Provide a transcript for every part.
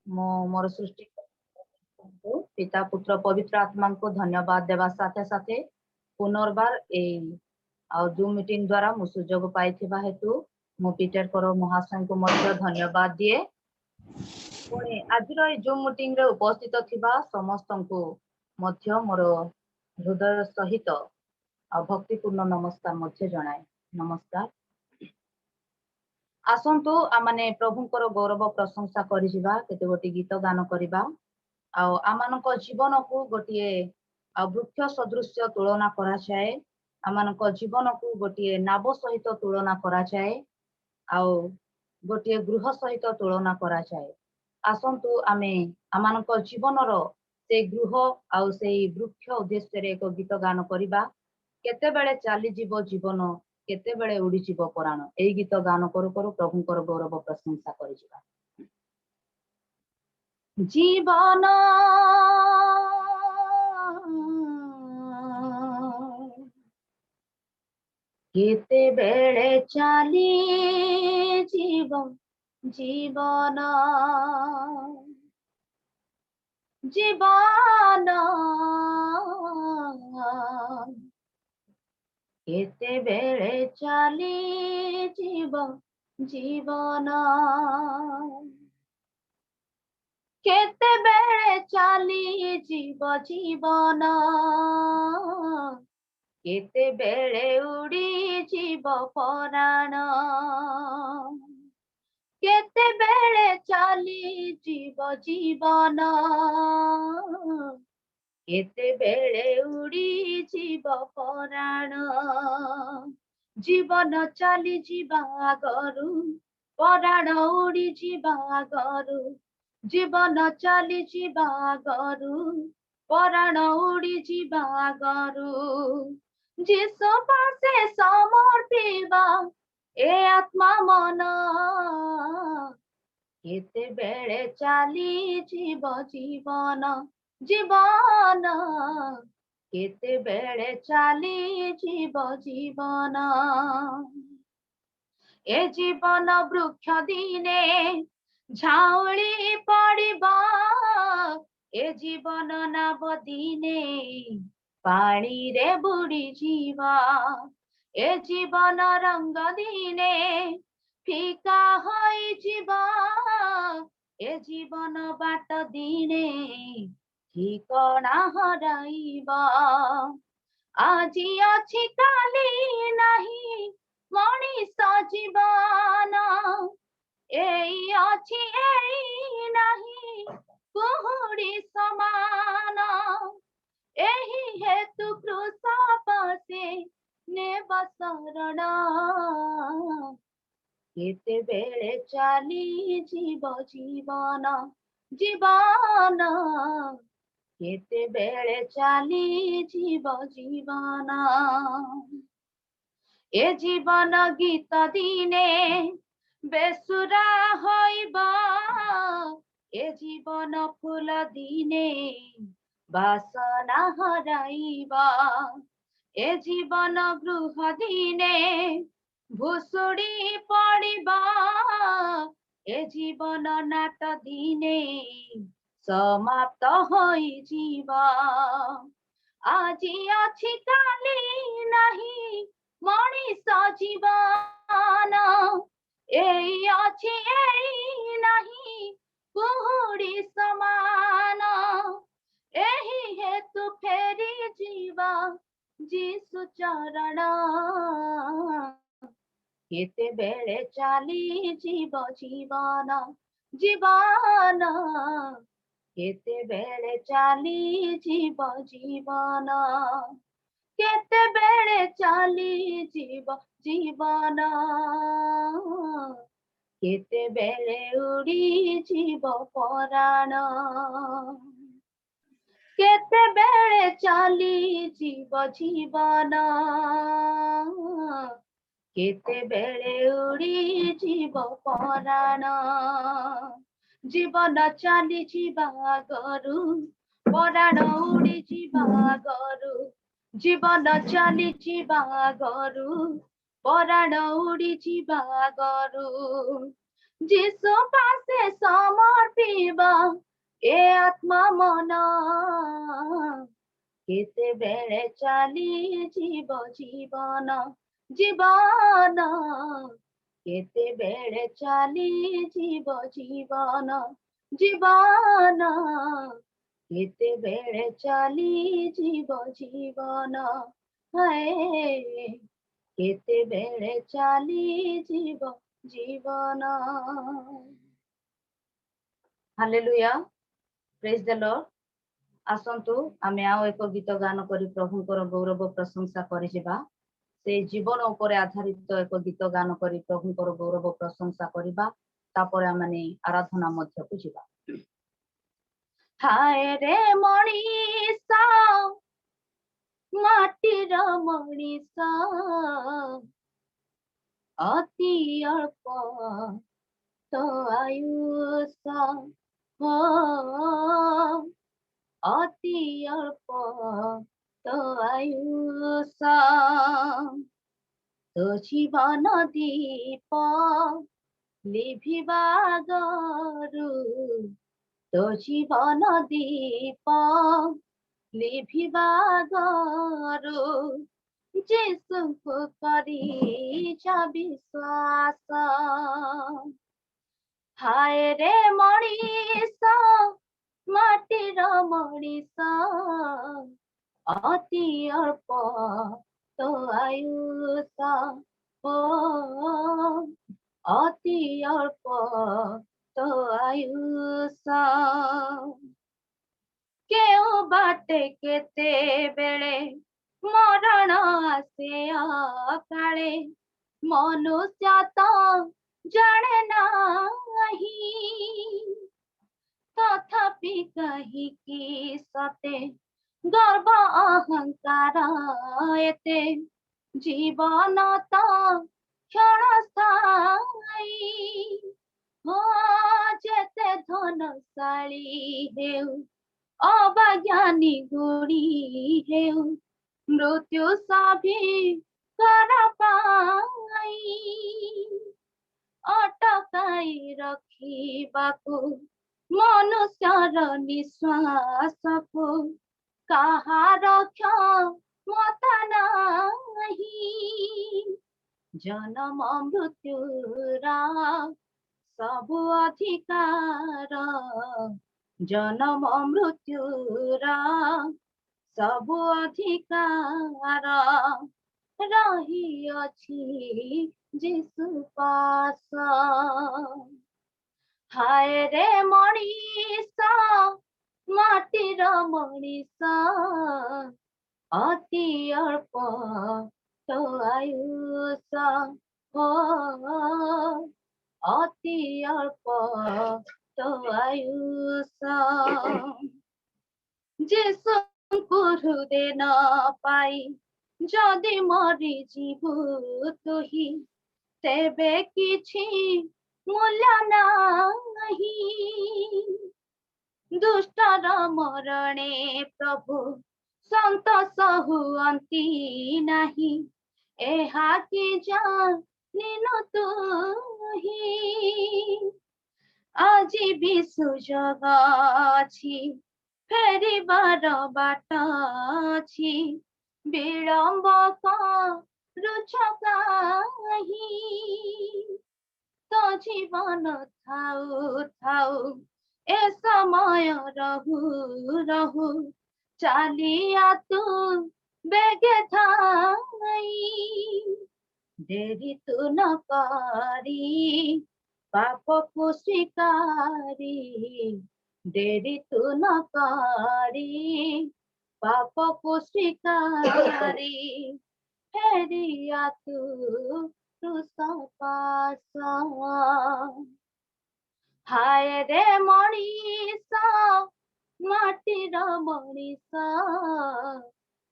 मोर सृष्टि पिता पुत्र पवित्र आत्मा को धन्यवाद देवा साथे साथे पुनर्बार जूम मीटिंग द्वारा मु सुजोग पाई हेतु मु पीटर कर महाशय को धन्यवाद दिए। पुणी आज जूम मीटिंग रे उपस्थित थिबा समस्त को मोर हृदय सहित भक्तिपूर्ण नमस्कार मध्य जनाए। नमस्कार। आसंतु आमने प्रभुंकर गौरव प्रशंसा करिजिबा केते गोटी गीत गान करिबा आमानक जीवन को गोटे वृक्ष सदृश तुलना करा जाए। आमानक जीवन को गोटे नाव सहित तुलना करा जाए गोटे गृह सहित तुलना करा जाए। आसंतु आमे आमानक जीवनर से गृह आउ से वृक्ष उद्देश्य रे एक गीत गान करिबा केते बेले चली जीव जीवन केते बेले उड़ी जीव प्राण। एई गीत गान करू करू प्रभुंकर गौरव प्रशंसा करिजिबा। जीवन केते बेले चली जीव जीवन जीवन केते बेले चली जीव जीवन केते बेले चली जीव जीवन केते बेले उड़ी जीव प्राण केते बेले चली जीव जीवन केते बेले उड़ी जीव प्राण। जीवन चली जीवा गरु प्राण उड़ी जीवा गरु जीवन चली जीवा गरु प्राण उड़ी जीवा गरु जीसु पासे समर्पिबा ए आत्मा मन केते बेले चली जीव जीवन जीवन केते बेले चली जीव जीवन ए जीवन वृक्ष दिने झाउली पड़िबा ए जीवन नाव दिने पानी रे बुड़ी जीवा ए जीवन रंग दिने फीका होई जीवा ए जीवन बाट दिने ठिकना हराइबा आजी अछि काली नहीं मनीष जीवन एई अछि एई नहीं कुहुड़ी समान एही हेतु क्रूस पासे नेब शरण केते बेले चली जीव जीवन जीवन केते बेले चली जीव जीवन ए जीवन गीत दिने बेसुरा होइबा ए जीवन फूल दिने बासना हराइबा ए जीवन गृह दिने भुसुड़ी पड़िबा ए जीवन नाट दिने समाप्त होई जीवा आजी अछि काली नहीं मनीष जीवन एई अछि एई नहीं कुहुड़ी समान एही हेतु फेरी जीवा जीसु चरण केते बेले चली जीव जीवन जीवन केते बेले चली जीव जीवन केते बेले चली जीव जीवन केते बेले उड़ी जीव प्राण केते बेले चली जीव जीवन केते बेले उड़ी जीव प्राण जीवन चली जीवा गरु प्राण उड़ी जीवा गरु जीवन चली जीवा गरु प्राण उड़ी जीवा गरु जीसु पासे समर्पिबा ए आत्मा मन केतेबेले चाली जीव जीवन जीवन केतेबेले चाली जीव जीवन जीवन केतेबेले चाली जीव जीवन हाय केतेबेले चाली जीव जीवन हालेलुया प्रेज द लॉर्ड आसंतु आमे आउ एक गीत गान करी प्रभुंकर गौरव प्रशंसा करि जिबा से जीवन उपरे आधारित एक गीत गान करी प्रभुंकर गौरव प्रशंसा करिबा तापरे आमे आराधना मध्य को जिबा हाय रे मणिसा माटीर मणिसा अति अल्प तो आयुष हो अति अल्प तो आयुष तो जीवन दीप लिभिबा गरु तो जीवन दीप लिभिबा गरु जेसुको करिछा विश्वास हाय रे मणिष माटीर मणिष अति अल्प तो आयुष हो अति अल्प तो आयुष केउ बाटे केते बेले मरण आसे अकाले मनुष्य तो जाने नाही तथापि कहिकी सते गर्व अहंकार एते जीवन तो क्षणस्थायी हो जेते धनशाली हेउ अवज्ञानी गुणी हेउ मृत्यु सभी कर पाई अटकाई रखिबाकु मनुष्यर निश्वास को कहार क्षमता नाही जन्म मृत्युरा सबु अधिकार जन्म मृत्युरा सबु अधिकार रही अछि जीसु पास हाय रे मणिष माटीर मणिष अति अल्प तो आयुष हो अति अल्प तो आयुष जेसुଙ୍କୁ हृदय न पाई जदि मरी जीवु तुही तेबे किछि मूल्य नाही दुष्टर मरणे प्रभु संतोष हुअन्ति नाही एहा कि जानिनु तुही আজি भी सुजग अछि फेरिबार बाट अछि विलम्ब करुछ काहि तो जीवन थाउ थाउ ए समय रहु रहु चालिया तू बेगे धाई देरी तू न करी पाप को स्वीकारी देरी तू न करी पाप को स्वीकारी फेरिया तू पास हाय रे मणिष माटीर मणिष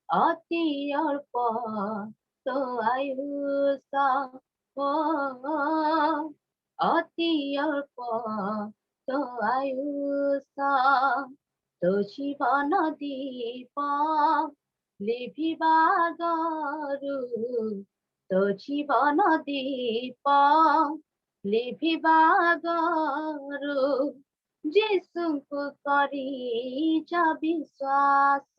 अति अल्प तो आयुष हो अति अल्प तो आयुष तो जीवन दीप लिभिबा गरु तो जीवन दीप लिभिबा गरु जीसुଙ୍କୁ କରିଛ ବିଶ୍ୱାସ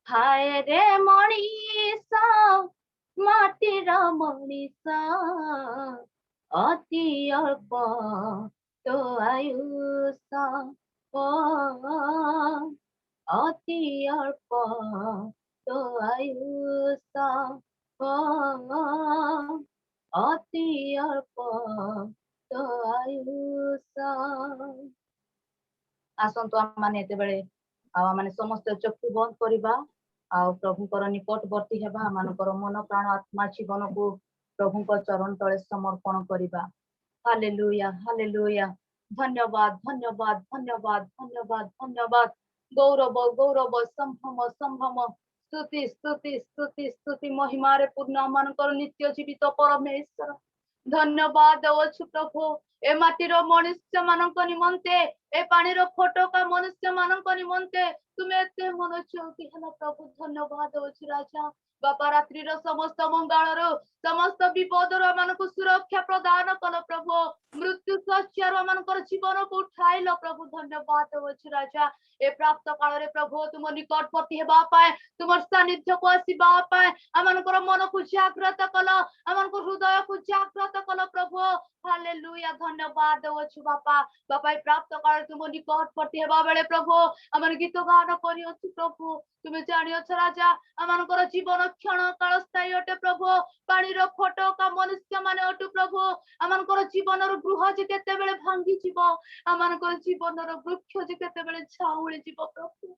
हाय रे मणिष माटीर मणिष अति अल्प तो आयुष ओ अति अल्प तो आयुष ओ अति अल्प तो आयुष आसतु आम माने एते बेले आम समस्त चक्षु बंद करवा आ प्रभुकर निकटवर्ती हेबा आमनकर मन प्राण आत्मा जीवन को प्रभुकर चरण तले समर्पण करवा हालेलुया हालेलुया धन्यवाद धन्यवाद धन्यवाद धन्यवाद धन्यवाद गौरव गौरव संभ्रम संभ्रम स्तुति स्तुति स्तुति स्तुति महिमा रे पूर्ण आमनकर नित्य जीवित परमेश्वर धन्यवाद अच्छु प्रभु ए माटीर मनुष्य मानक निमंते ए पानीर फोटोका मनुष्य मानक निमंते तुम्हें एते मन चौकी है प्रभु धन्यवाद अच्छु राजा बापा रात्रि समस्त मंगल समस्त विपद को सुरक्षा प्रदान कल प्रभु मृत्यु शय्यार मानकर जीवन को उठाइल प्रभु धन्यवाद अच्छु राजा ए प्राप्त काल रे प्रभु तुम निकटवर्ती हेबा पाए तुम सानिध्य को आसीबा पाए आमनकर मन को जागृत कल आमनकर हृदय को जागृत कल प्रभु हालेलुया धन्यवाद अच्छु बापा बापा ए प्राप्त काल तुम निकटवर्ती हेबा बेले प्रभु आमन गीत गान करि अछि प्रभु तुम जानि अछ राजा आमनकर जीवन क्षण काल स्थायी अटे प्रभु पानीर फोटोका मनुष्य माने अटु प्रभु आमनकर जीवनर गृह जे केते बेले भांगी जीव आमनकर जीवनर वृक्ष जे केते बेले छाउली जीव प्रभु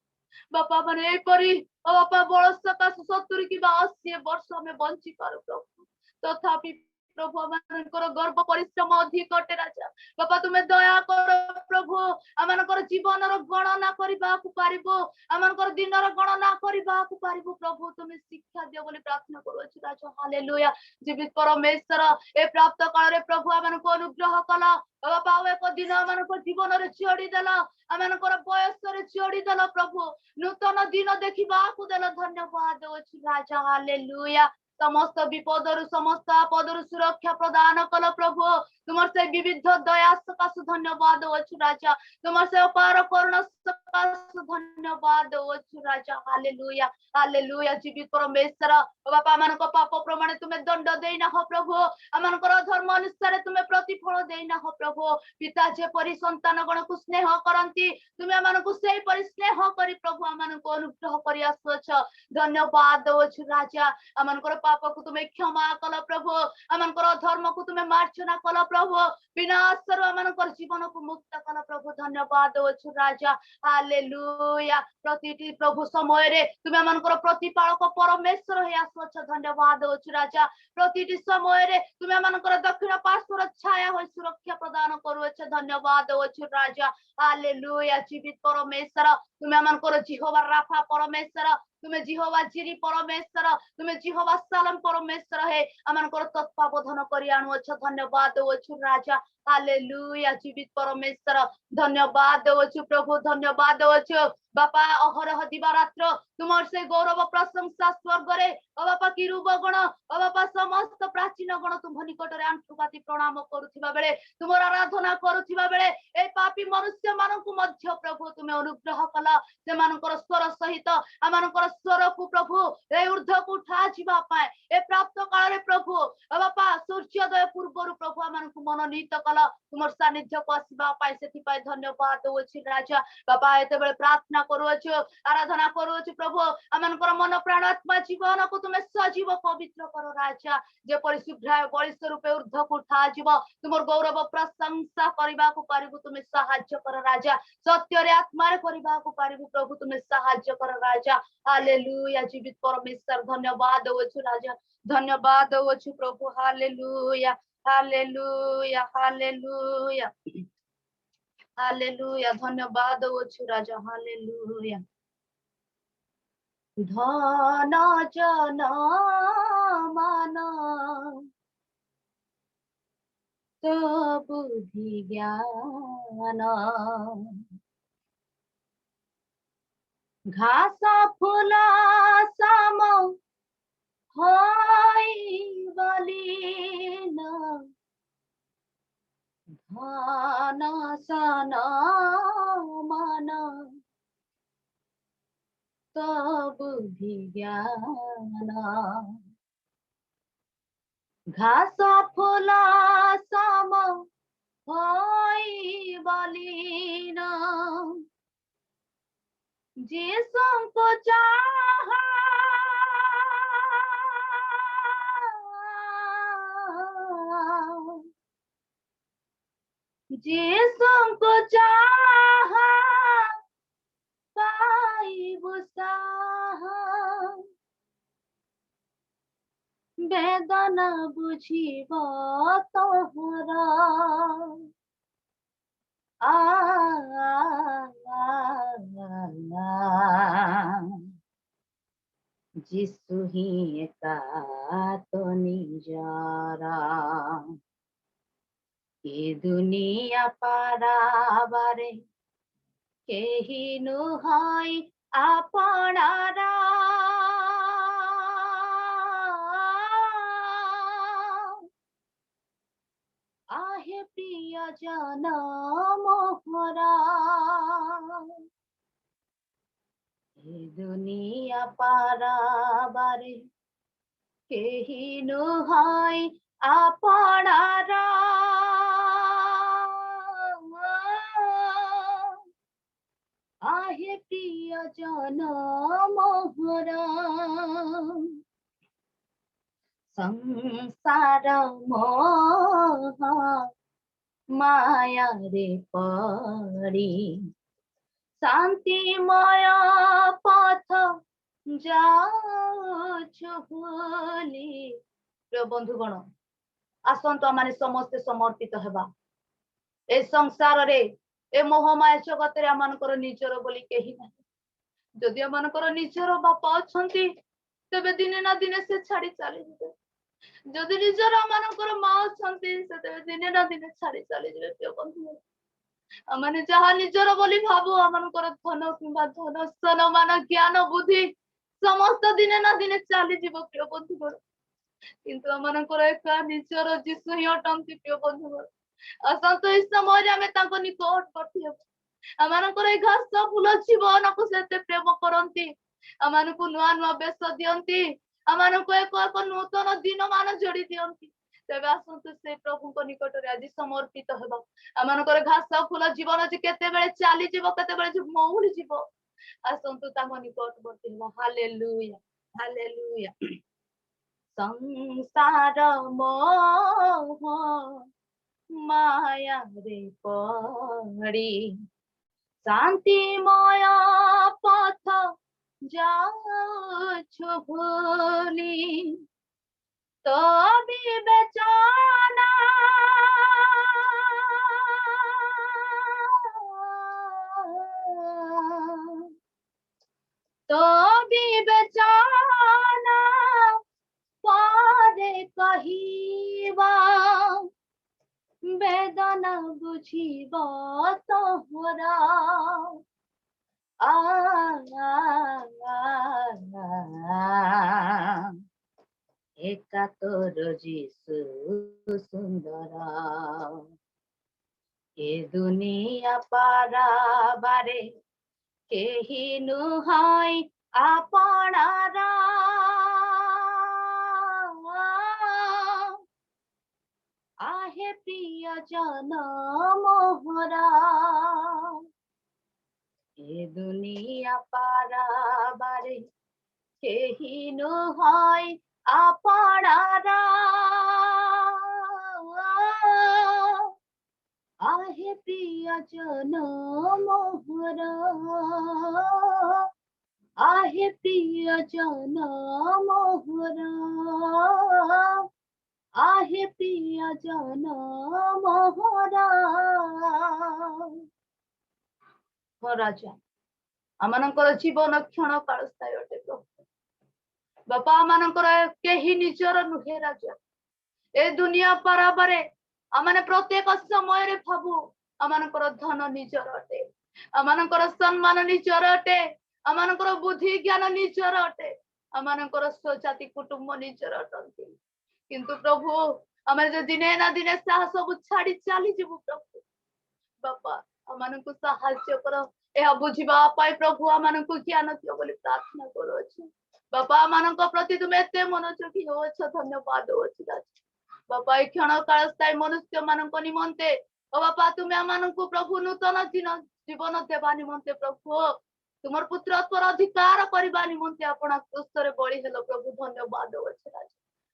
बापा माने एपरी बापा बड़ सकाश 70 कि 80 वर्ष में बंची पारु प्रभु तथापि प्रभु आमनकर गर्व परिश्रम अधिक अटे राजा बापा तुम्हें दया कर प्रभु आमनकर जीवनर गणना करबा को पारिबो आमनकर दिनर गणना करबा को पारिबो प्रभु तुम्हें शिक्षा दियो बोली प्रार्थना करू अछि राजा हालेलुया जीवित परमेश्वर ए प्राप्त काल रे प्रभु आमनको अनुग्रह कला बापा एक दिन आमनकर जीवन रे जोड़ी देला आमनकर बयस रे जोड़ी देला प्रभु नूतन दिन देखिबा को देला धन्यवाद अछि राजा हालेलुया समस्त विपदरु समस्त आपदरु सुरक्षा प्रदान कल प्रभु तुमर से विविध दया सकाश धन्यवाद अच्छु राजा तुमर से अपार करुणा सकाश धन्यवाद अच्छु राजा हालेलुया हालेलुया जीवित परमेश्वर बापा मानक पाप प्रमाण तुम्हें दंड देना हो प्रभु आमनकर धर्म अनुसार तुम्हें प्रतिफल देना हो प्रभु पिता जे परि संतान गण को स्नेह करंती तुम्हें आमनकु सेही परि स्नेह करी प्रभु आमनकु अनुग्रह करी आसुछ धन्यवाद अच्छु राजा आमनकर पाप को तुम्हें क्षमा कल प्रभु आमनकर धर्म को तुम्हें मार्जना कल प्रभु विनाश आमनकर जीवन को मुक्त कल प्रभु धन्यवाद अच्छु राजा हालेलुया प्रतिटी प्रभु समय रे तुम्हें आमनकर प्रतिपालक परमेश्वर हे आसुछ धन्यवाद अच्छु राजा प्रतिटी समय रे तुम्हें आमनकर दक्षिण पार्श्वर छाया हो सुरक्षा प्रदान करूछ धन्यवाद अच्छु राजा हालेलुया जीवित परमेश्वर तुम्हें आमनकर जिहोवा राफा परमेश्वर तुम्हें जिहोवा जिरी परमेश्वर तुम्हें जिहोवा सालम परमेश्वर है आमनकर तत्वावधान करि आनु अच्छा धन्यवाद अच्छु राजा हालेलुया जीवित परमेश्वर धन्यवाद अच्छु प्रभु धन्यवाद अच्छु बापा अहरह दिवारात्र तुमर से गौरव प्रशंसा स्वर्ग रे ओ बापा किरूब गण ओ बापा समस्त प्राचीन गण तुम निकट रे आंठुपाती प्रणाम करुथिबा बेले तुमर आराधना करुथिबा बेले ए पापी मनुष्य मानकु मध्य प्रभु तुमे अनुग्रह कला से मानकर स्वर सहित आमानकर स्वर को प्रभु ए ऊर्ध्व को उठा जिबा पाए ए प्राप्त काल रे प्रभु ओ बापा सूर्योदय पूर्व प्रभु आमानकु मनोनीत कला तुमर सानिध्य को आसीबा पाए सेति पाए धन्यवाद अछि राजा बापा एते बेले प्रार्थना करूछु आराधना करूछु प्रभु आमनकर मन प्राण आत्मा जीवन को तुमे सजीव पवित्र करो राजा जे परिशुद्ध बलिष्ठ रूपे ऊर्ध्व को उठा जीव तुमर गौरव प्रशंसा करबा को पारिबु तुमे सहाय्य कर राजा सत्य रे आत्मा रे करबा को पारिबु प्रभु तुमे सहाय्य कर राजा हालेलुया जीवित परमेश्वर धन्यवाद होछु राजा धन्यवाद होछु प्रभु हालेलुया हालेलुया हालेलुया हालेलुया धन्यवाद होछु राजा हालेलुया धन जन मान तो बुद्धि ज्ञान घास फूल सम होई बलिन सन मन तो बुद्धि ज्ञान घास फूला सम होई बलिन जीसुको चाहा जीसुको चाहा पाइबु साहा वेदना बुझिब तोहरा जिसु ही एका तो निजारा ए दुनिया पाराबारे केही नुहाई आपणारा आहे प्रिय जन मोहरा ए दुनिया पाराबारे केही नुहाई आपणारा आहे प्रिय जन मोहरा संसार मोह माया रे पड़ी शांतिमय पथ जाउछु भूली प्रिय बंधुगण आसंतु आमाने समस्ते समर्पित हेबा ए संसार रे ए मोहमाया जगत रे आमानकर निजर बोली केही नाही जदि आमानकर निजर बापा अछंती तेबे दिने ना दिने से छाड़ी चली जिवे जदि निजर आमानकर मां अछंती से तेबे दिने ना दिने छाड़ी चली जिवे प्रिय बंधु आमाने जहा निजर बोली भाबो आमानकर धन किंबा धन सन मान ज्ञान बुद्धि समस्त दिने ना दिने चली जीव प्रिय बंधु किंतु आमानकर एक निजर जीसु ही अटंती प्रिय बंधु असंतो इस समय आमे ताको निकट पठियो आमानकर ए घास फूल जीवन को सेते प्रेम करंती आमानकु नुआ नुआ बेस दियंती आमानकु एक एक नूतन दिन मान जोड़ी दियंती तेबे आसंतु से प्रभु को निकट रे आज समर्पित हेबा आमानकर घास फूल जीवन जे केते बेले चाली जीव केते बेले जे मौली जीव आसंतु ताको निकट बर्ती हेबा हालेलुया हालेलुया संसार मोह माया रे पड़ी शांतिमय पथ जाउछु भूली तो विवेचना तो विवेचना पारे कहिबा वेदना बुझिब तोहरा एका तोर जीसु सुंदरा ए दुनिया पारा बारे केही नुहाई आपणारा आहे प्रिय जन मोहरा ए दुनिया पारा बारे केही नुहाई आपणारा आहे प्रिय जन मोहरा आहे प्रिय जन मोहरा आहे प्रिय जन मोहरा राजा आमानकर जीवन क्षण काल स्थायी अटे प्रभु बापा आमानकर केही निजर नुहे राजा ए दुनिया पाराबारे आमाने प्रत्येक समय रे भाबु आमानकर धन निजर अटे आमानकर सम्मान निजर अटे आमानकर बुद्धि ज्ञान निजर अटे आमानकर स्वजाति कुटुंब निजर अटंती किंतु प्रभु आम जो दिने ना दिने सब छाड़ी चली जीवु प्रभु बापा आम को साहाय्य कर यह बुझा प्रभु आम को ज्ञान दियो बोली प्रार्थना करुछु बापा आम प्रति तुम एत मनोयोगी हो धन्यवाद अच्छी बापा ये क्षण काल स्थायी मनुष्य मान निमंते ओ बापा तुम्हें आम को प्रभु नूतन जीवन देवा निमंते प्रभु तुम पुत्रत्वर अधिकार करने निमंते आपण क्रूस बलि हेलो प्रभु धन्यवाद अच्छे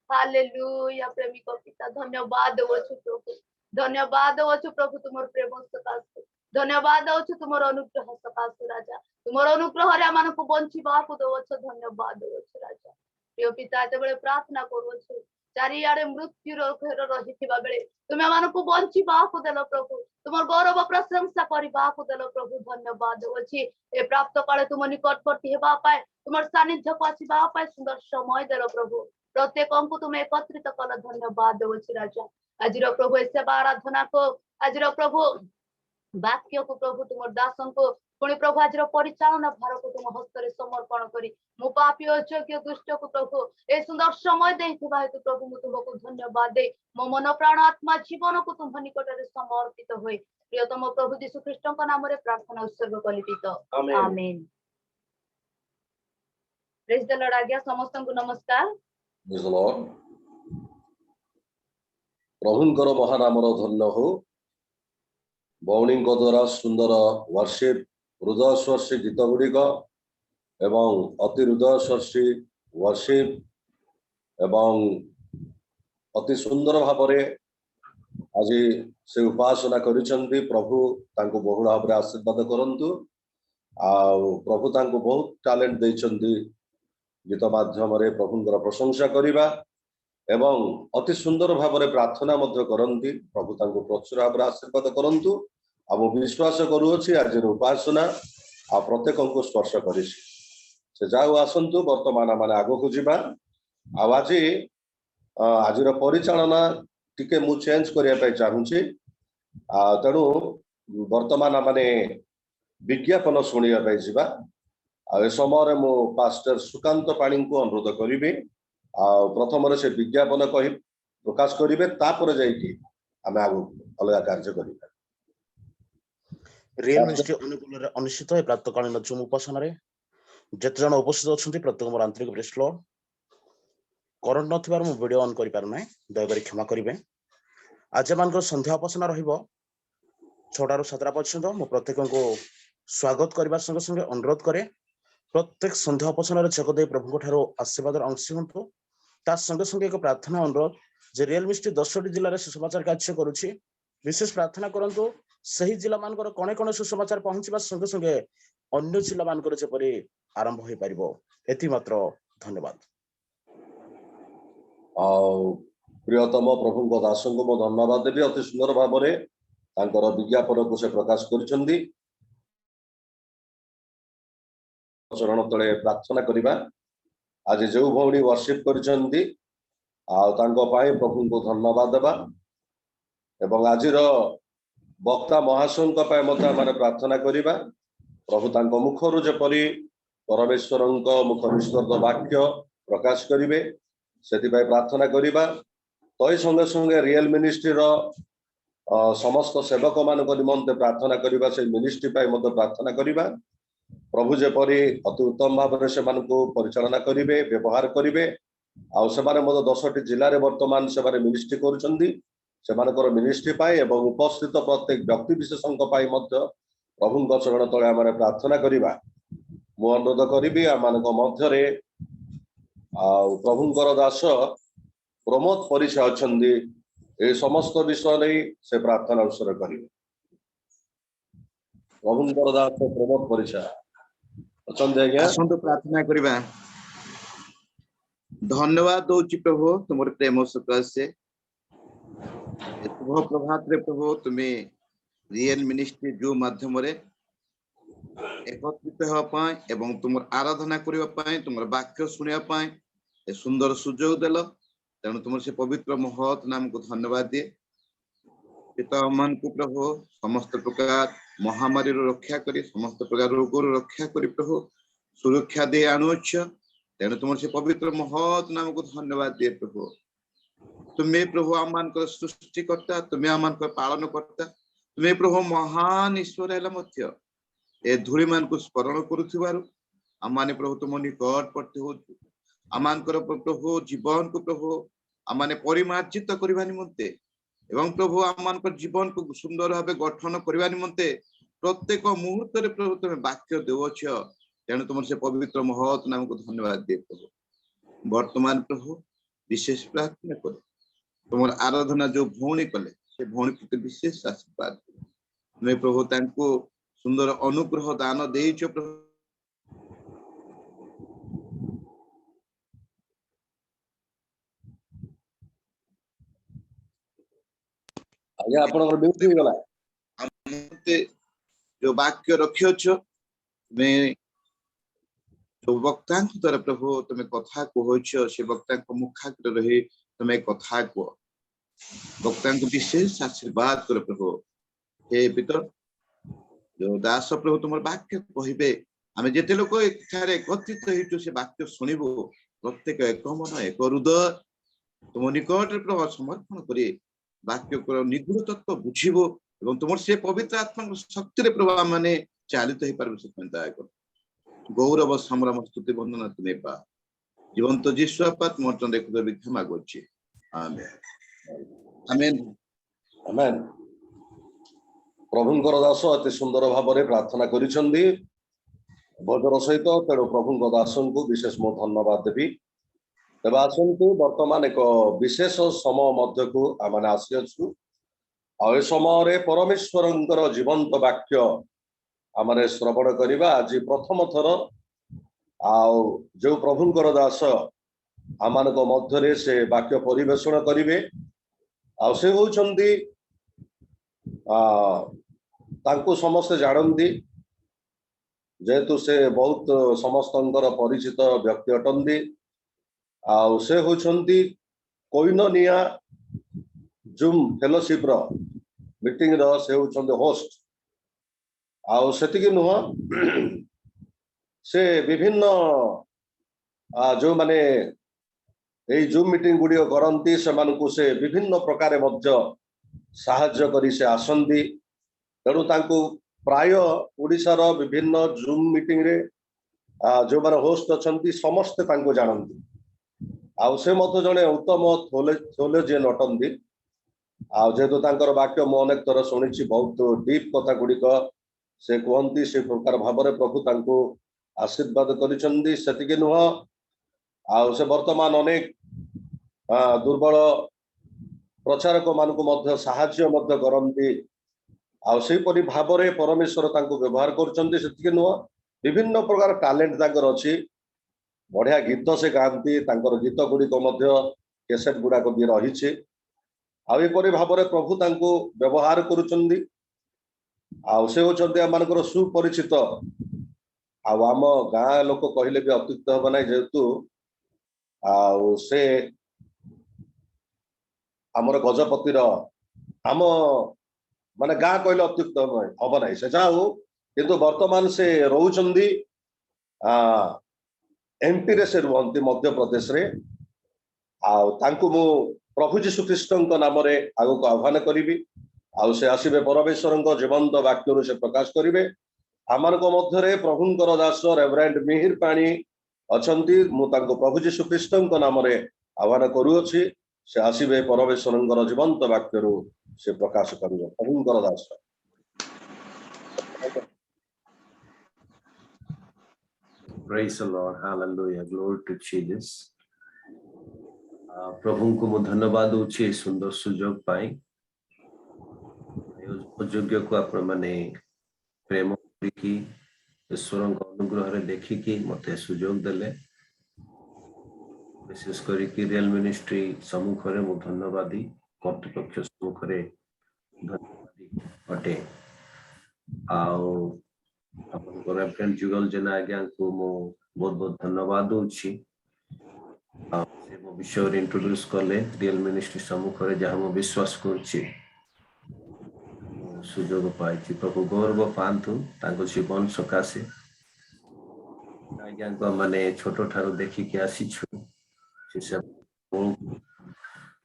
हालेलुया प्रेमिक पिता धन्यवाद अच्छु प्रभु धन्यवाद अच्छु प्रभु तुम प्रेम सकाशे धन्यवाद अच्छु तुम अनुग्रह सकाशे राजा तुम अनुग्रह आम को बंचा दौछ धन्यवाद अच्छे राजा प्रिय पिता जो प्रार्थना करुछु चारिआडे मृत्यु घेर रही बेले तुम्हें आम को बंचा देल प्रभु तुम गौरव प्रशंसा करने देल प्रभु धन्यवाद अच्छी ए प्राप्त काले तुम निकटवर्ती होगापाई तुम सानिध्य को आसवाई सुंदर समय देल प्रभु प्रत्येक को तुम एकत्रित कल धन्यवाद अच्छी राजा आज प्रभु सेवा आराधना को आज प्रभु वाक्य को प्रभु तुम दासन को पुणी प्रभु आज परिचालना भार को तुम हस्त समर्पण करी मु पापी अयोग्य दुष्ट को प्रभु ए सुंदर समय देथिबा हेतु प्रभु मु तुमको धन्यवाद दे मो मन प्राण आत्मा जीवन को तुम निकट में समर्पित होई प्रियतम प्रभु यीशु ख्रीष्ट नाम रे प्रार्थना उत्सर्ग कली पिता आमेन प्रेज द लॉर्ड आज्ञा समस्त को नमस्कार प्रभुंकर महानामर धन्य हो भौणी द्वारा सुंदर वर्शिप हृदय स्पर्शी गीत गुड़िक एवं अति हृदय स्पर्शी वर्शिप एवं अति सुंदर भाव आज से उपासना करिसेंती प्रभु तांको बहुल भाव आशीर्वाद करंतु आ प्रभु तांको बहुत टैलेंट देइछंती गीत माध्यम रे प्रभुंकर प्रशंसा करिबा एवं अति सुंदर भाव प्रार्थना मध्य करंती प्रभु तांको प्रचुर भाव आशीर्वाद करंतु आ विश्वास करुछि आज उपासना आ प्रत्येक को स्पर्श करिछि से जाऊ आसंतु वर्तमान माने आगो को जीवा आज आज परिचालना टिके मु चेंज करिया पय चाहूछि तेणु वर्तमान माने विज्ञापन सुनिया पय जीवा आ समय मु पास्टर सुकांत पाणी को अनुरोध करिबे प्रथम से विज्ञापन कहि प्रकाश करिबे तापर जाइकी आमे आगो अलग कार्य करिबा रियल मिनिस्ट्री अनुकूल अनुष्ठित है प्रातकालीन जूम उपासना जिते जन उपस्थित अच्छा प्रत्येक मोर आंतरिक प्रेस लॉर्ड करंट नथिबार मु वीडियो ऑन करि पार नै दयकरी क्षमा करिवे आज मान संध्या उपासना रहिबो 6टा रु 7टा पर्यंत मु प्रत्येक को स्वागत करबा संगे संगे अनुरोध करे प्रत्येक संध्या उपासना जगदे प्रभु ठारो आशीर्वाद अंश हंतु ता संगे संगे एक प्रार्थना अनुरोध जे रियल मिनिस्ट्री 10टी जिल्ला रे सुसमाचार कार्य करूछि विशेष प्रार्थना करंतु सही जिला मानकर कणे कणे सुसमाचार पहुंचबा संगे संगे अन्य जिला मानकर जेपरि आरंभ होई परिबो एति मात्र धन्यवाद प्रियतम प्रभु को दासन को धन्यवाद देवी अति सुंदर भाव में तांकर विज्ञापन को से प्रकाश करिसेंती चरण तले प्रार्थना करिबा आज जो भौणी वर्शिप करिसेंती आ तांको पाई प्रभु को धन्यवाद देबा एवं आजिर वक्ता महाशंका प्रार्थना करिबा प्रभु तांको मुखरु जेपरि परमेश्वर मुख निष्कर्ष वाक्य प्रकाश करिवे सेतिबाई प्रार्थना करिबा तय संगे संगे रियल मिनिस्ट्री रो समस्त सेवक मान निमंते प्रार्थना करिबा से मिनिस्ट्री पाई मते प्रार्थना करिबा प्रभु जेपरि अति उत्तम भाव से मानको परिचालना करिवे व्यवहार करिवे आ सेमाने मते 10टी जिल्ला रे वर्तमान सेमाने मिनिस्ट्री करूछंती सेमानकर मिनिस्ट्री पाई एवं उपस्थित प्रत्येक व्यक्ति विशेषण पाई मध्य प्रभु चरण तले आम प्रार्थना करिबा मु अनुरोध करी आम मध्य प्रभुंकर दास प्रमोद परिचय अच्छी ए समस्त विषय नहीं से प्रार्थना उत्सर्ग करेंगे प्रभुंकर दास प्रमोद परिचय अच्छा प्रार्थना करिबा धन्यवाद दौची प्रभु तुम प्रेम सकाशे शुभ प्रभात रे प्रभु तुम्हें रियल मिनिस्ट्री जो माध्यम रे एकत्रित होगा एवं तुम आराधना करने तुम वाक्य शुणा ए सुंदर सुजोग देल तेणु तुम से पवित्र महत नाम को धन्यवाद दिए पिता मान को प्रभु समस्त प्रकार महामारी रक्षा करी समस्त प्रकार रोग रक्षा करी प्रभु सुरक्षा दे आणुच तेणु तुम से पवित्र महत नाम को धन्यवाद दिए प्रभु तुम्हें प्रभु आम मान सृष्टिकर्ता तुम्हें आम मान पालन करता तुम्हें प्रभु महान ईश्वर है ए धूली मान को स्मरण करुथिबारु आम माने प्रभु तुम निकट पड़ते हो आम प्रभु जीवन को प्रभु आम माने परिमार्जित करबा निमंते एवं प्रभु आम मान जीवन को सुंदर भाव गठन करबा निमंते प्रत्येक मुहूर्त रे प्रभु तुम वाक्य देवछ तेणु तुम से पवित्र महत नाम को धन्यवाद दे प्रभु वर्तमान प्रभु विशेष प्रार्थना कर तुम आराधना जो भौणी कले से भौणी प्रति विशेष आशीर्वाद तुम्हें प्रभु तांको सुंदर अनुग्रह दान देइछ प्रभु आज्ञा आपनकर ड्यूटी हो गला जो वाक्य रखियोछ मैं जो वक्ता द्वारा प्रभु तुम्हें कथा कहछ से वक्ता मुखाग्र रही तुम्हें कथा कह वक्ता विशेष आशीर्वाद कर प्रभु हे पितर जो दास प्रभु तुम वाक्य कहबे आम जिते लोक एकत्रित हो से वाक्य शुणु प्रत्येक एक मन एक हृदय तुम निकट प्रभु समर्पण करे वाक्य निगूढ़ तत्व बुझीबो एवं तुम से पवित्र आत्मा शक्ति प्रभु माने चालित हो पार से गौरव संग्राम स्तुति वंदना तुम्हें पा जीवंत जीशु आपा तुम क्षमा करछि आमेन आमेन आमेन प्रभुंकर दास अति सुंदर भाव में प्रार्थना करिसेंदी भजन सहित तेणु प्रभुंक दास को विशेष मो धन्यवाद देवी तेज आसतु वर्तमान एक विशेष समय मध्य को आम आसीचु आ समय परमेश्वर जीवंत वाक्य आम श्रवण करवा आज प्रथम थर जो प्रभुंकर दास आम मध्य से वाक्य परिवेषण करेंगे से होती समस्ते जानती जेहेतु से बहुत समस्त परिचित व्यक्ति अटंती से होती कोइनोनिया जूम फेलोशिप मीटिंग से होती होस्ट आती नुह से विभिन्न जो माने यही जूम मीटिंग गुड़ी करती से विभिन्न प्रकार साहाय्य करी से आसंती तेणु प्राय ओडिशार विभिन्न जूम मीटिंग रे जो माने होस्ट अच्छी समस्ते जानती से मत जड़े उत्तम थियोलोजियन अटंती जेहेतु वाक्य मु अनेक थर शुणी बहुत डीप कथा गुड़िक से कहती से प्रकार भाव में प्रभु आशीर्वाद करती नुह से वर्तमान अनेक दुर्बल प्रचारक मान साहाय्य करती आईपरी भाव में परमेश्वर व्यवहार कर नुह विभिन्न प्रकार टैलेंट अच्छी बढ़िया गीत से गाती गीत गुड़िक कैसेट गुड़ाक भी रही आईपरी भाव में प्रभु व्यवहार करुँच से होती आम सुपरिचित आम गाँ लोक कहले भी अत्युक्त हम ना जेहेतु से आमर गजपतिर आम माने गाँ कहले अत्युक्त हम ना से जहाँ हो किंतु वर्तमान से रोचंदी एमपी रे से रुहंती मध्य प्रदेश रे मु प्रभु जीशु ख्रीष्ट नाम आग को आह्वान करी से आसबे परमेश्वर जीवंत वाक्य से प्रकाश करेंगे आम मध्य प्रभुंकर दास रेवरेंड मिहिर पाणी अच्छा मुझे प्रभु जीशु ख्रीष्ट नाम आह्वान करुच्ची से आसबे परमेश्वर जीवंत वाक्य से प्रकाश करेंगे प्रभुंकर दास Praise the Lord, hallelujah, glory to Jesus. प्रभु को मु धन्यवाद दूची सुंदर सुजोग पाई उपयोग्य को आप माने प्रेम की ईश्वर अनुग्रह देखिकी मत सुजोग देले विशेष करी रियल मिनिस्ट्री सम्मुख में मु धन्यवादी कर्तृपक्ष सम्मुख में धन्यवादी अटे रेवरेंड जुगल जेना आज्ञा को मु बहुत बहुत धन्यवाद दूची से मो विषय इंट्रोड्यूस कले रियल मिनिस्ट्री सम्मुख में जहाँ मु विश्वास करुच्ची सुजोग पाई प्रभु गौरव पांतु जीवन सकाशे आज्ञा को माने छोट ठारू देखिकी आसी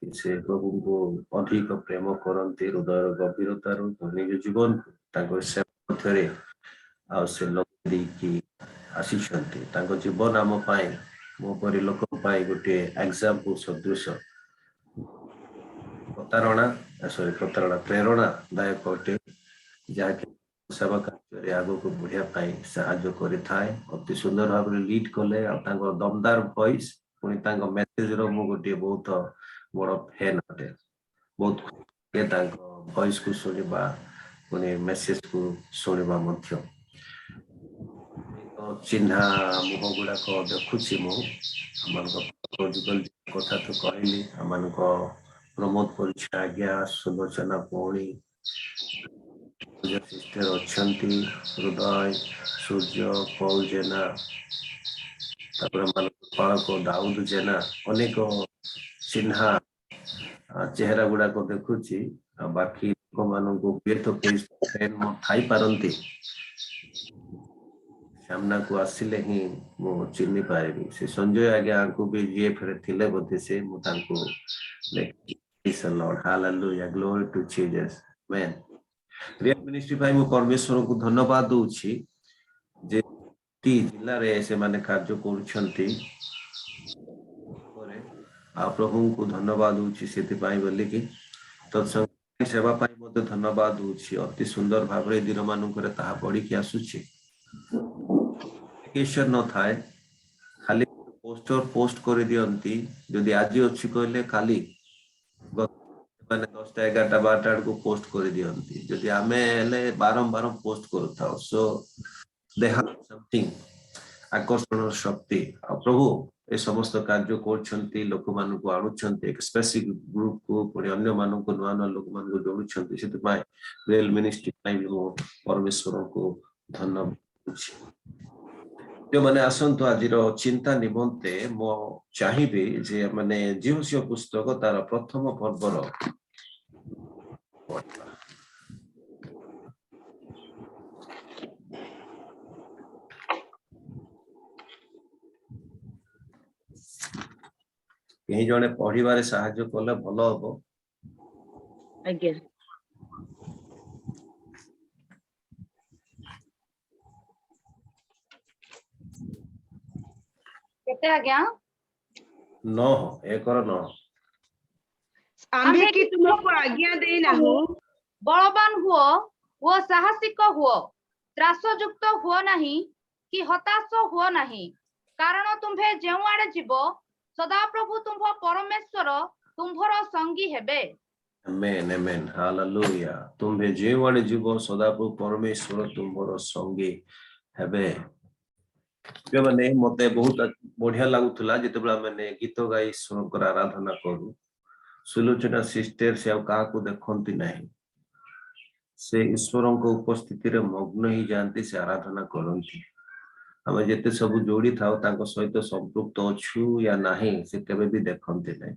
कि से प्रभु को अधिक प्रेम करते हृदय गभीरतार निज जीवन सेवा मध्य आ से लगे कि आसीचंती जीवन आम मो परी लोक गोटे एग्जाम्पल सदृश प्रतारणा प्रेरणा दायक अटे जहाँकि सेवा कार्य आग को बढ़िया साहाय्य करें अति सुंदर भाव लीड कले दमदार वॉइस पुणी मेसेज रो मु गोटे बहुत बड़ फैन अटे बहुत वॉइस को सुनिबा पुणी मेसेज को सुनिबा मध्य चिन्हा मुह गुड़ाक देखुची मुगल कथा तो कहली आम प्रमोद परीक्षा आज्ञा सुलोचना पौणी सिस्टर अच्छा हृदय सूर्य पौल जेना पालक दाऊद जेना अनेक चिन्हा चेहरा गुड़ाक देखुची बाकी लोक थी पारती सामना को आसिले ही मु चिन्ह पारिबी से संजय आज्ञा को भी ये फिर थिले बोधे से मु तांको praise the lord hallelujah glory to Jesus amen. Real ministry भाई मु परमेश्वर को धन्यवाद दूची जे ती जिल्ला रे से माने कार्य करूछंती परे आ प्रभु को धन्यवाद दूची सेति पाई बोली कि तत्संग सेवा पाई मते धन्यवाद दूची अति सुंदर भाबरे दिन मानु करे ताहा पड़ी कि आसुची न थाए खाली पोस्टर पोस्ट कर दियंती जदि आज अच्छी कहले खाली माने 10टा 11टा 12टा को पोस्ट कर दियंती जदि आमे ले बारंबार पोस्ट करथाओ सो दे हैव समथिंग आकर्षण शक्ति आ प्रभु ए समस्त कार्य करछंती लोक मान को आनुछंती एक स्पेसिफिक ग्रुप को पुणी अन्य मान को नुआ नुआ लोक मान को जोड़ुछंती सेति पाए रियल मिनिस्ट्री पाई परमेश्वर को धन्यवाद जो मैंने आसतु आज चिंता निमंते मो चाहिए जे माने जीवस्य पुस्तक तार प्रथम पर्वर कहीं जने पढ़िबारे साहाय्य कले भल हबो आज्ञा केते आज्ञा 9 एकर 9 आम्भे कि तुमको आज्ञा देना हो बलवान हुओ वो साहसिक हुओ त्रासयुक्त हुओ नहीं कि हताश हुओ नहीं कारण तुम्भे जेउ आड़े जीवो सदा प्रभु तुम्भ परमेश्वर तुम्भर संगी हेबे आमेन आमेन हालेलुया तुम्भे जेउ आड़े जीवो सदा प्रभु परमेश्वर तुम्भर संगी हेबे जो माने मते बहुत बढ़िया लागुतला जेतेबेला माने गीत गाई ईश्वर आराधना करू सुलोचना सिस्टर से का को देखंती नहीं से ईश्वर को उपस्थिति रे मग्न ही जानती से आराधना करंती हमें जेते सब जोड़ी थाओ तांको सहित संपृक्त अछु या नहीं से केबे भी देखंती नहीं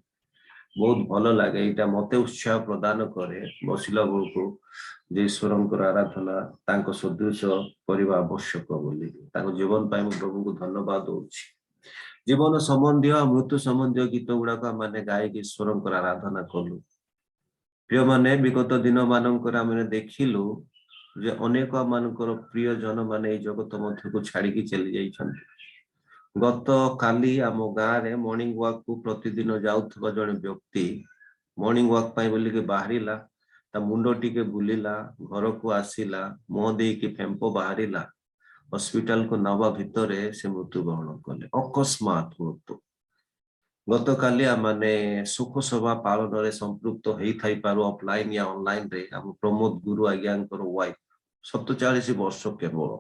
बहुत भल लागे एटा मते उत्साह प्रदान करे बसिला को जे ईश्वर आराधना तांको सदृश करबा आवश्यक बोली तांको जीवन पाई प्रभु को धन्यवाद दूची जीवन संबंधी मृत्यु संबंधी गीत गुड़ाक माने गायक ईश्वर आराधना कलु प्रिय माने विगत दिन मानकर आमे देखिलु जे अनेक मानकर प्रिय जन माने जगत मध्य को छाड़ी चली जाइछन्ति गत काली आम गाँव रे मॉर्निंग वॉक को प्रतिदिन जाउथबा जने व्यक्ति मॉर्निंग वॉक पाई बोली के बाहरिला ता मुंडो टिके बुलिला घर को आसिला मुह दे के फेंपो बाहरिला हॉस्पिटल को नवा भितर से मृत्युवरण कले अकस्मात मृत्यु गत काली माने सुख सभा पालन रे संपृक्त हेई थाई पारो ऑफलाइन या ऑनलाइन रे हम प्रमोद गुरु आज्ञांकर वाइफ 47 वर्ष केवल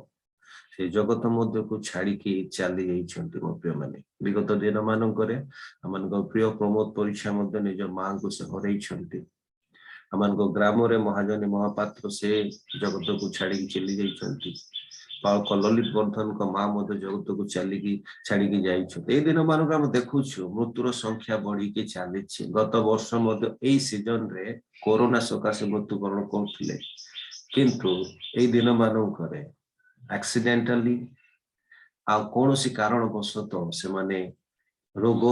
से जगत मध्य को छाड़ी की चली जाइछन्ति मो प्रिय माने विगत दिन मानकरे हमनको प्रिय प्रमोद परीक्षा मध्य निज मां को से हरैछन्ति हमनको ग्राम रे महाजनी महापात्र से जगत को छाड़ी चली जाइछन्ति ललित वर्धन को मां मध्य जगत को चली छाड़ी जाइछन्ति ए दिन मानक हम देखुछु मृत्युर संख्या बढ़ी के चली गत वर्ष मध्य एई सीजन रे कोरोना सकाशे मृत्युवरण करथिले किंतु एई दिन मानकरे एक्सीडेंटली आ कौन सी कारण वशत से माने रोग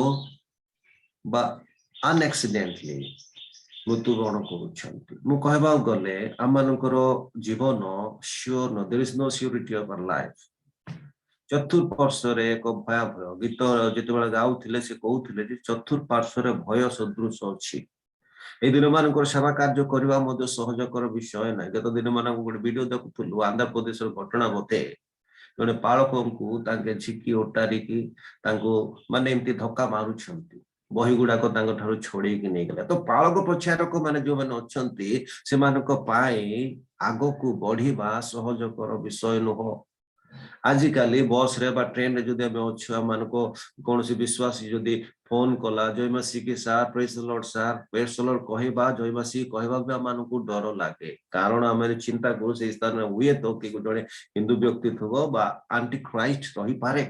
बा अनएक्सीडेंटली मृत्युवरण कहवा गले आम जीवन sure no there is no security of our life चतुर्पार्श्व एक भयावह गीत जिते गाउले से कहते चतुर्पार्श्व भय सदृश अच्छी ए दिन मान सेवा कार्य करने सहजकर विषय ना गत दिन मान गोटे वीडियो देखुलु आंध्र प्रदेश घटना मते जड़े पालक को झिकी ओटारिकी माने एमती धक्का मारुछंती बही गुड़ाक छोड़े नहीं गला तो पालक प्रचारक माने जो मैंने अच्छा आग को बढ़िया सहजकर विषय नुह आजिकाली बस रे बा ट्रेन रे जदि हमें अच्छु मान को कौन सी विश्वासी जदि फोन कला जयमासी की सार प्रेज द लॉर्ड सार प्रेज द लॉर्ड कहबा जयमासी कहबा भी मान को डर लागे कारण आम चिंता करू से स्थान में हुए तो कि जड़े हिंदू व्यक्ति थो बा आंटी क्राइस्ट रही पारे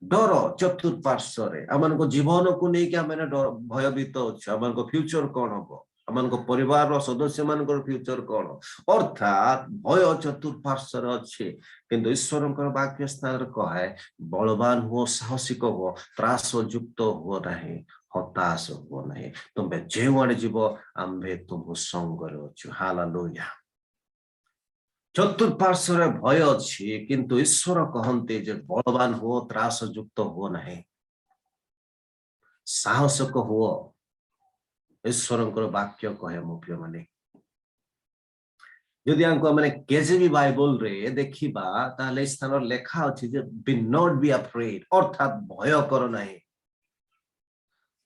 डर चतुर्पार्श्व आम जीवन को लेकिन आम भयभीत अच्छे आम फ्यूचर कौन हम आम परिवार सदस्य मान फ्यूचर कौन अर्थात भय चतुर्पार्श्व अच्छे किंतु ईश्वर वाक्य स्थान कहे बलवान हुओ साहसिक हुओ त्रास युक्त हुओ नहीं हताश हुओ नहीं तुम्हें जो आड़े जीव आम्भे तुम संगर अच्छु हालेलुया चतुर्पार्श्व भय अच्छी किंतु ईश्वर कहते जे बलवान हुओ त्रास युक्त हुओ नहीं साहसिक हुओ ईश्वर वाक्य कहे मो प्रिय माने जदि मैंने केजेबी बाइबल रे देखिबा ताले स्थान लेखा अछि जे बी नॉट बी अफ्रेड अर्थात भय कर नहीं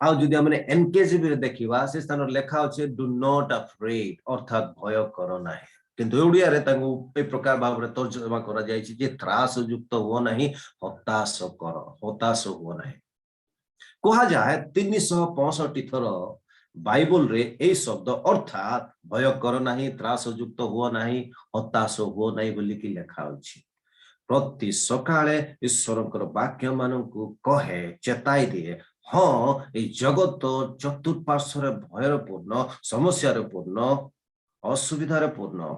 आ जदि मैंने एनकेजेबी रे देखिबा से स्थान लेखा अछि डू नॉट अफ्रेड अर्थात भय कर नहीं किंतु ओडिया रे तांगु ए प्रकार भाव रे तर्जमा करा जाय छि जे त्रास युक्त हो नहीं हताश हो नहीं कहा जाए 365 थर बाइबल रे ए शब्द अर्थात भय कर नहीं त्रास युक्त हुआ नहीं हताश हुआ नहीं बोली की लेखा अछि प्रति सकाळे ईश्वरकर वाक्य मानकु कहे चेताई दिए हाँ ए जगत चतुर्पार्श्व भयर पूर्ण समस्या पूर्ण असुविधार पूर्ण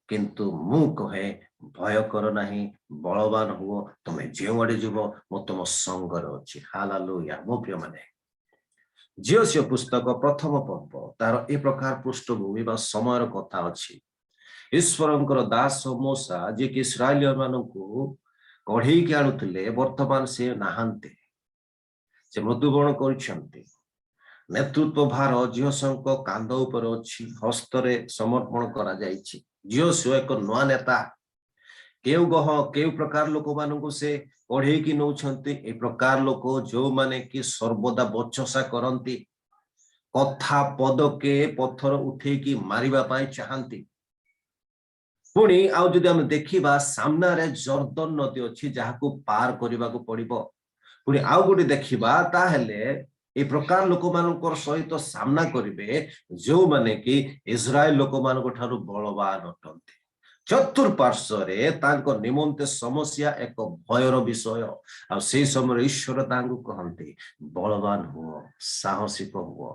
किंतु मु कहे भय कर नहीं बलवान हुओ तुम्हें जो आड़े जीव मो तुम संगर अच्छी हालेलुया मो प्रिय माने जियोसियो पुस्तक प्रथम पर्व तार ए प्रकार पृष्ठभूमि बा समय कथा अच्छी ईश्वरंकर दास मूसा जे कि इस्राएल मानकु कढ़ई के आणुथिले वर्तमान से नाहांते से मृत्युवरण करिसेंती नेतृत्व भार जियोसियोंक कांध उपर अछि हस्तरे समर्पण करा जायछि जियोसियो एक नवा नेता केउ प्रकार लोक मानकु से कढ़ई की नौछंती ए प्रकार लोक जो माने कि सर्वदा बचसा करंती कथा पद के पत्थर उठे की मारिबा पाई चाहंती पुणी आउ जदि हम देखिबा सामना रे जर्दन नदी अछि जाहाकू पार करिबा को पड़िबो पुणी आउ गोटे देखिबा ताहेले ए प्रकार लोक मानकर सहित सामना करिवे जो माने कि इस्राएल लोक मानक ठारू बलवान अटंती चतुर्पार्श्व निमंते समस्या एक भयर विषय आ से समय ईश्वर तांगु कहंती बलवान हुओ साहसिक हुओ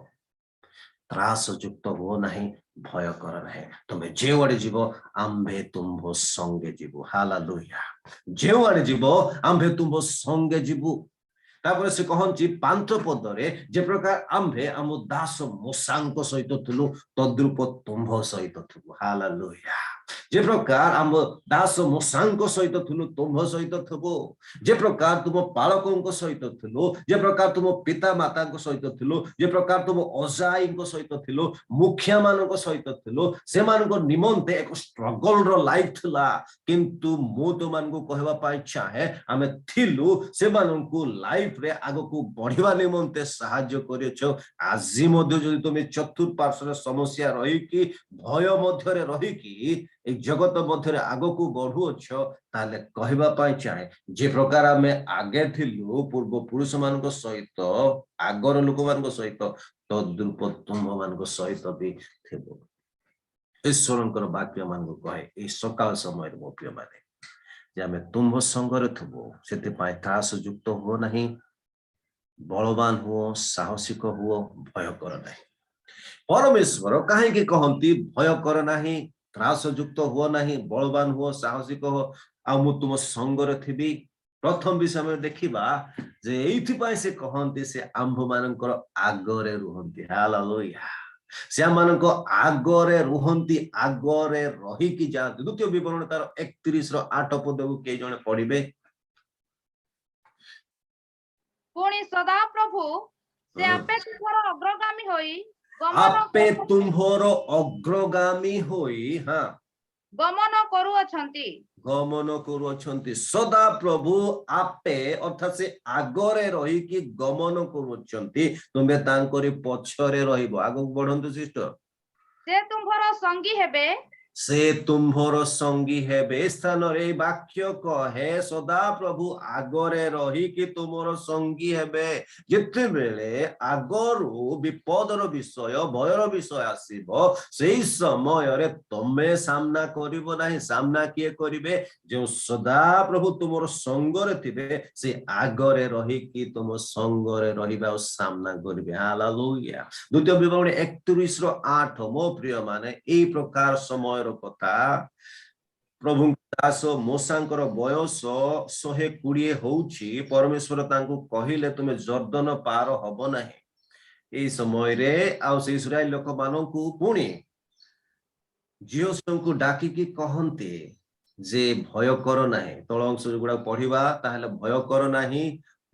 त्रास युक्त हुओ नहीं भय कर नहीं तुम्हें जो आड़े जीव आम्भे तुम्भो संगे जीवु हालेलुया जो आड़े जीव आम्भे तुम्भो संगे जीवु तापर से कहंची पांच पदरे जे प्रकार आम्भे आम दास मूसांक सहित थिलु तद्रूप तुम्भ सहित थिलु हालेलुया जे प्रकार आम दास मूसांक सहित थिलु तुम्भ सहित थबो जे प्रकार तुम पालकों सहित थिलु जे प्रकार तुम पिता माता सहित थिलु जे प्रकार तुम अजाई सहित थिलु मुखिया मानक सहित थिलु से मानक निमंते एक स्ट्रगल रो लाइफ थिला किंतु मु तो मानकु कहबा पाई चाहे आमे थिलु से मानकु लाइफ रे आगो को बढ़िबा निमंते सहाय्य करियो आजि मध्ये जदि तुम चतुर्पार्श्व समस्या रही कि भय मध्य रे रही कि एक जगत मध्य आग को बढ़ुअछ ताले कहबा पाई चाहे जे प्रकार आमे आगे थिलु पूर्व पुरुष मानक सहित आगर लोक मानक सहित तद्रूप तुम्भ मानक सहित भी थिबो ईश्वरंकर वाक्य मानक कहे ए सकाल समय मो प्रिय माने जे आमे तुम्भ संगर थबो सेति पाई त्रास युक्त हो नहीं बलवान हुओ साहसिक हुओ भय कर नहीं परमेश्वर काहे कि कहंती भय कर नहीं त्रास युक्त हुओ नहीं बलवान हुओ साहसिक हो आ मु तुम संगर थिबी प्रथम विषय में देखिबा जे एथि पय से कहंती से आंभ मानकर आगरे रुहंती हालेलुया से मानक आगरे रुहंती आगरे रही कि जाती द्वितीय विवरण तार 31 रो 8 पद को के जने पढिबे पुणी सदा प्रभु से आपे तुमर अग्रगामी होई आपे तुम्हर अग्रगामी होई हां गमन करू अछंती गमन करुअछंती सदा प्रभु आपे अर्थात से आगरे रही कि गमन करुअछंती तुमे तांकरी पछरे रहिबो आगु बढ़ंतु सिस्टर से तुम्हर संगी हेबे से तुम्हर संगी हेबे स्थान रे वाक्य कहे सदा प्रभु आगरे रही कि तुमर संगी हेबे जिते बेले आगरु विपदर विषय भयर विषय आसीबो सेही समय रे तमे सामना करिवो नाही सामना किए करिवे जो सदा प्रभु तुमर संग रे थिबे से आगरे रही कि तुम संग रे रहिबा सामना करिवे हालेलुया द्वितीय विवरण 31 रो 8 मो प्रिय माने एई प्रकार समय कथा प्रभु दास मोसांकर बयस 120 होउची परमेश्वर तांको कहिले तुमे जर्दन पार हबो नाही ए समय रे आ से इस्राएल लोक माननकु पुणी जियोसंकु डाकी की कहंते जे भय कर नाही तळ अंश गुडा पढिबा ताहले भय कर नाही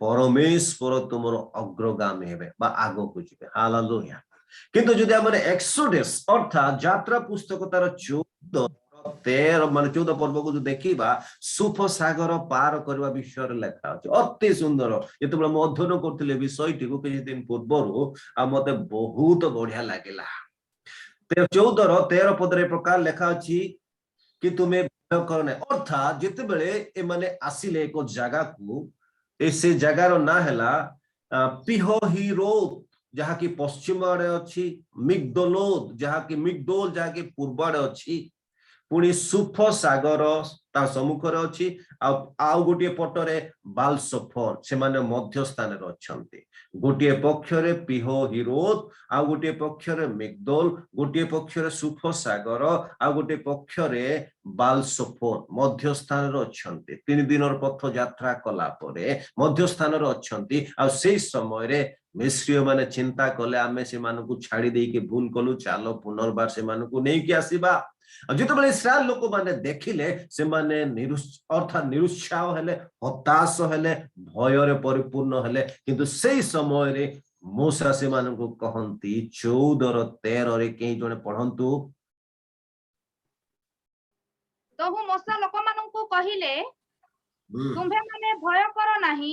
परमेश्वर तुमर अग्रगामी हेबे बा आगो को जिबे हालेलुया किंतु जदि हमरे एक्सोडस अर्थात यात्रा पुस्तक तार 14 माने 14 पर्व को जो देखिबा सुफ सागर पार करबा विषय रे लेखा अछि अति सुंदर जेतबे म अध्ययन करथिले विषयटी को किछि दिन पूर्वरु आ मते बहुत बढ़िया लागिला 14 रो 13 पद रे प्रकार लेखा अछि कि तुमे भय कर नै अर्थात जेतेबेले ए माने आसिले एको जगह को ए से जगह रो ना हैला पिहोहिरोत जहा की पश्चिम आड़े अच्छी मिगदोलोद जहा की मिगदोल जहा की पूर्व आड़े अच्छी पुणी सुफ सागर ता सम्मुख रे अच्छी आउ गोटे पटरे बालसफर से माने मध्य स्थान रे अछंती गोटे पक्ष रे पिहो हिरोद आउ गोटे पक्ष रे मिगदोल गोटे पक्ष रे सुफ सागर आउ गोटे पक्ष रे बालसफर मध्य स्थान रे अछंती 3 दिनर पथ यात्रा कला परे मध्य स्थान रे अछंती आ सेही समय रे मिस्रियो माने चिंता कले आमे से मानकु छाड़ी देई के भूल कलु चालो पुनर्बार से मानकु नै कि आसीबा जितेबले इस्राएल लोक माने देखिले से माने अर्थात निरुत्साह हेले हताश हेले भय परिपूर्ण हेले किंतु सेही समय रे मूसा से मानकु कहंती 14 रो 13 रे के जने पढंतु तहु मूसा लोक मानकु कहिले तुम्हे माने भय कर नाही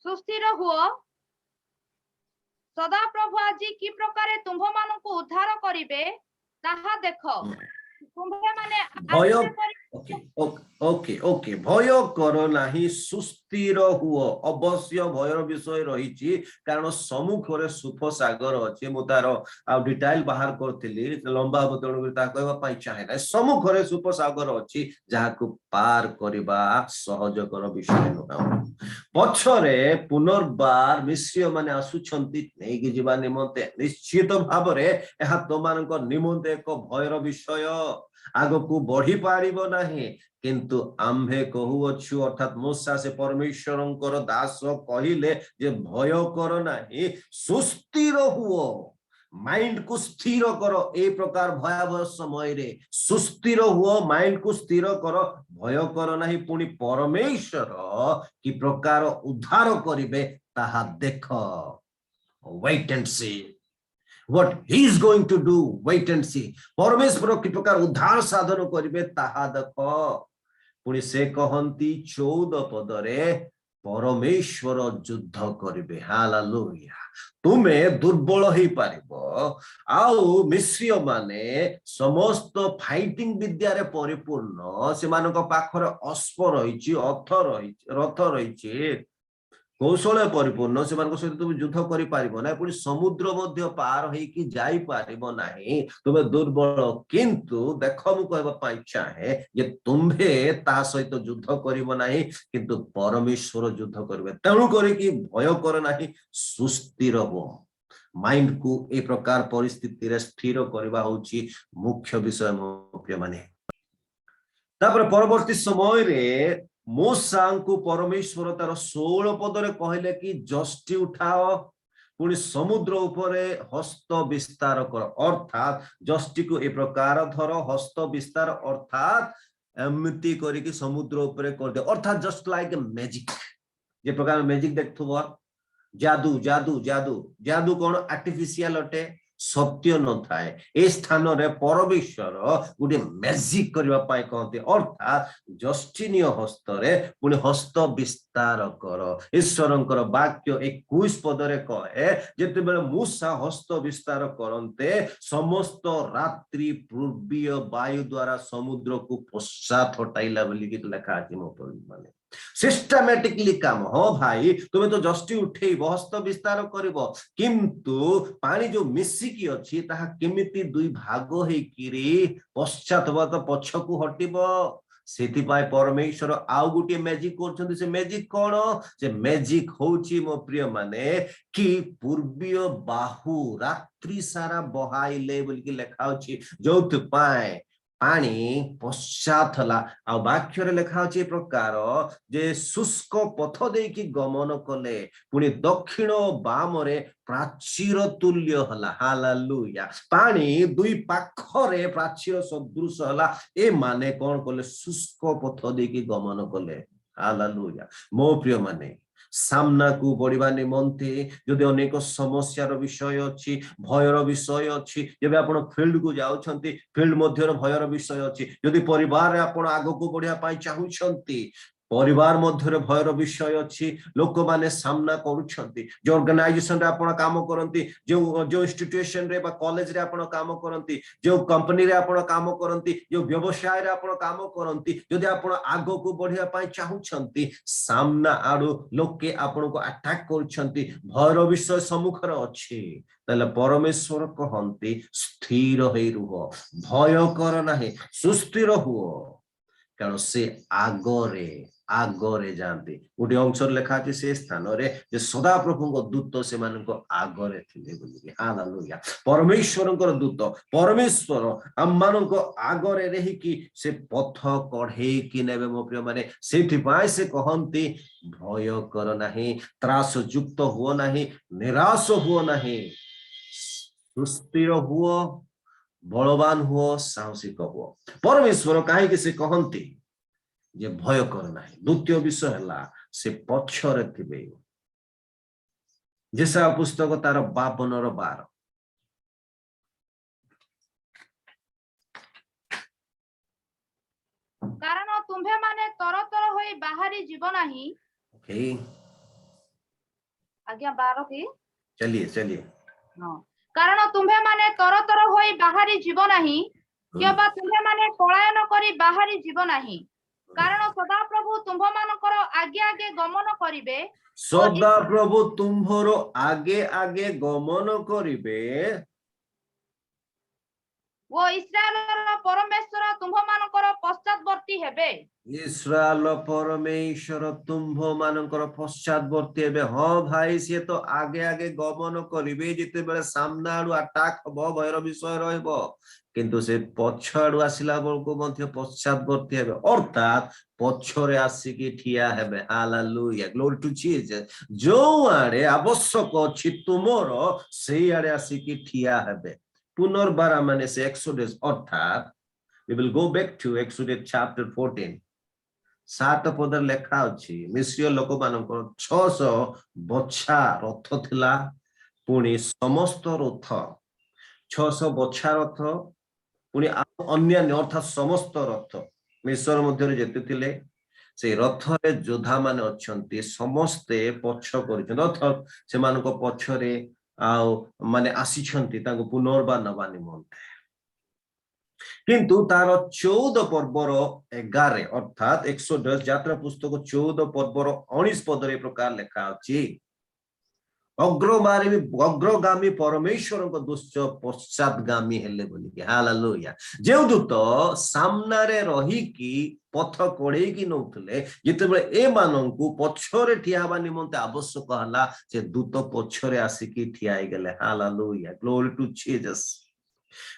सुस्थिर हुओ सदा प्रभु आज कि प्रकारे तुम्भ मानकु उद्धार करिवे ताहा देखो तुम्हे माने भय ओके ओके भय कर नाही सुस्थिर हुओ अवश्य भयर विषय रहिछि कारण सम्मुख रे सुफ सागर अछि मु तार आ डिटेल बाहर करथिली लंबा बतण ता कहबा पई चाहे ना सम्मुख रे सुफ सागर अछि जाहाकु पार करबा सहजकर विषय न पछरे पुनर्बार मिश्रिय माने आसुछंती नै कि जीवा निमंते निश्चित भाव रे एहा तोमानक निमंते एक भयर विषय आगकु बढ़ी पारिबो नाही किंतु आम्भे कहूअछु अर्थात मूसा से परमेश्वरंकर दास कहिले जे भय कर नाही सुस्थिर हुओ माइंड को स्थिर करो ए प्रकार भयावह समय रे सुस्थिर हुओ माइंड को स्थिर करो भय कर नाही पुणी परमेश्वर कि प्रकार उद्धार करिवे ताहा देखो wait and see what he is going to do wait and see परमेश्वर कि प्रकार उद्धार साधन करिवे ताहा देखो पुणी से कहंती 14 पद रे परमेश्वर युद्ध करिवे हालेलुया तुमे दुर्बल ही पारिबो आउ मिस्रिय माने समस्त फाइटिंग विद्या रे परिपूर्ण से मानक पाखरे अस्त्र रहिछि रथ रहिछि कौशल परिपूर्ण से मानक सहित तुम युद्ध करि पारिबो ना पुणी समुद्र मध्य पार होई कि जाई पारिबो नाही तुमे दुर्बल किंतु देखो मु कहबा पाई चाहे जे तुम्हे ता सहित युद्ध करिबो नाही किंतु परमेश्वर युद्ध करिवे तेणु करी कि भय कर नाही सुस्थिर हो माइंड को ए प्रकार परिस्थिति रे स्थिर करबा होची मुख्य विषय प्रिय माने तापर परवर्ती समय रे मूसा को परमेश्वर तार 16 पदरे कहले कि जष्टि उठाओ पुणी समुद्र उपरे हस्त विस्तार कर अर्थात जष्टि को ए प्रकार धर हस्त विस्तार अर्थात एमती करिकी समुद्र उपरे कर दे अर्थात जस्ट लाइक मैजिक जे प्रकार मैजिक देखथुबो जादू जादू जादू जादू कौन आर्टिफिशियल अटे सत्य न थाए ए स्थान रे परमेश्वर गोटे मैजिक करबा पाए कहते अर्थात जष्टिनीय हस्त रे पुणी हस्त विस्तार कर ईश्वरंकर वाक्य 21 पदरे कहे जेते बेले मूसा हस्त विस्तार करन्ते समस्त रात्रि पूर्वीय वायु द्वारा समुद्र को पश्चात हटाइला बोली कि लिखा अछि मो माने सिस्टमैटिकली काम हाँ भाई तुम्हें तो जष्टि उठे हस्त विस्तार करिवो किंतु पानी जो मिसिकी अछि ताहा केमिति दुई भाग हेकिरी पश्चात तो पछकु हटिबो सेथिपाई परमेश्वर आउ गुटे मैजिक करछन्ति से मैजिक कोन से मैजिक होउची मो प्रिय माने कि पूर्वीय बाहु रात्रि सारा बहाइले बोली कि लेखा अछि जोथ पाए पानी पश्चात हला आ वाक्य रे लेखा अछि प्रकार जे शुष्क पथ देकी गमन कले पुणी दक्षिण बाम रे प्राचीर तुल्य हला हालेलुया पानी दुई पाखरे प्राचीर सदृश हला ए माने कोन कले शुष्क पथ देकी गमन कले हालेलुया मो प्रिय माने सामना को बढ़िबा निमंते जदि अनेक समस्यार विषय अछि भयर विषय अछि जेबे आपण फील्ड को जाउछंती फील्ड मध्यर भयर विषय अछि जदि परिवार रे आपण आगो को बढ़िया पाई चाहुछंती परिवार मध्य भयर विषय अच्छी लोक माने सामना करुछंती जो ऑर्गेनाइजेशन रे आपण काम करंती जो इंस्टीट्यूशन रे बा कॉलेज रे आपण काम करंती जो कंपनी रे आपण काम करंती जो व्यवसाय रे आपण काम करंती जदि आपण आगो को बढ़िया पाई चाहुछंती सामना आडू लोके आपण को अटैक करुछंती भयर विषय सम्मुख रे अछि तले परमेश्वर कहंती स्थिर हेई रुह भय कर नाही सुस्थिर हुओ कारण से आगरे जानते गोटे अंशर लेखा अछि से स्थान रे जे सदा प्रभु दूत से मानको आगरे थिले बोली हालेलुया परमेश्वरंकर दूत परमेश्वर हम मानको आगरे रही कि से पथ कढे कि नेबे मो प्रिय माने सेठी पाए से कहंती भय कर नाही त्रास युक्त हुओ नाही निराश हुओ नाही सुस्थिर हुओ बलवान हुओ साहसिक हुओ परमेश्वर काहे कि से कहंती जे भय कर नाही द्वितीय विषय हला से पछरे थिबे जेसा पुस्तक तार 52:12 कारण तुम्हे माने तरतर होई बाहरी जीव नाही ओके आज्ञा 12 की चलिए हां कारण तुम्हे माने तरतर होई बाहरी जीव नाही केबा तुम्हे माने पलायन करी बाहरी जीव नाही कारण सदा प्रभु तुम्भ मानकर आगे आगे गमन करिवे सदा प्रभु तुम्भर आगे आगे गमन करिवे वो इस्राएलर परमेश्वर तुम्भ मानकर पश्चातवर्ती हेबे इस्राएल परमेश्वर तुम्भ मानकर पश्चातवर्ती हेबे हां भाई से तो आगे आगे गमन करिवे जेते बेले सामना आडू अटैक हबो भयर विषय रहबो किंतु से पछाडू आसिला बळको मध्य पश्चातवर्ती हेबे अर्थात पछरे आसिकी ठिया हेबे हालेलुया ग्लोरी टू जीसस जो आडे आवश्यक अछि तुमर सेई आडे आसिकी ठिया हेबे पुनर्बार माने से एक्सोडस अर्थात we will go back to Exodus chapter 14 7 पदर लेखा अछि मिस्र लोक मानकर 600 बछा रथ थिला पुणी समस्त रथ 600 बछा रथ पुणी अन्य अर्थात समस्त रथ मिस्र मध्य जेते थिले से रथ रे योद्धा माने अछंती समस्ते पछ करिछन अर्थात से मानको पछरे आ माने आसीछंती ताको पुनर्बार नबा निमंते किंतु तार 14 पर्वर 11 अर्थात 110 यात्रा पुस्तक 14 पर्वर 19 पदरे प्रकार लेखा अछि अग्रगामी परमेश्वर को दुष्ट पश्चातगामी हेले बोली हालेलुया जे दूत सामना रे रही कि पथ कड़े कि नौथले जितेबेले ए माननकु पछरे ठियाबा निमंते आवश्यक हला से दूत पछरे आसिकी ठियाई गेले हालेलुया ग्लोरी टू जीसस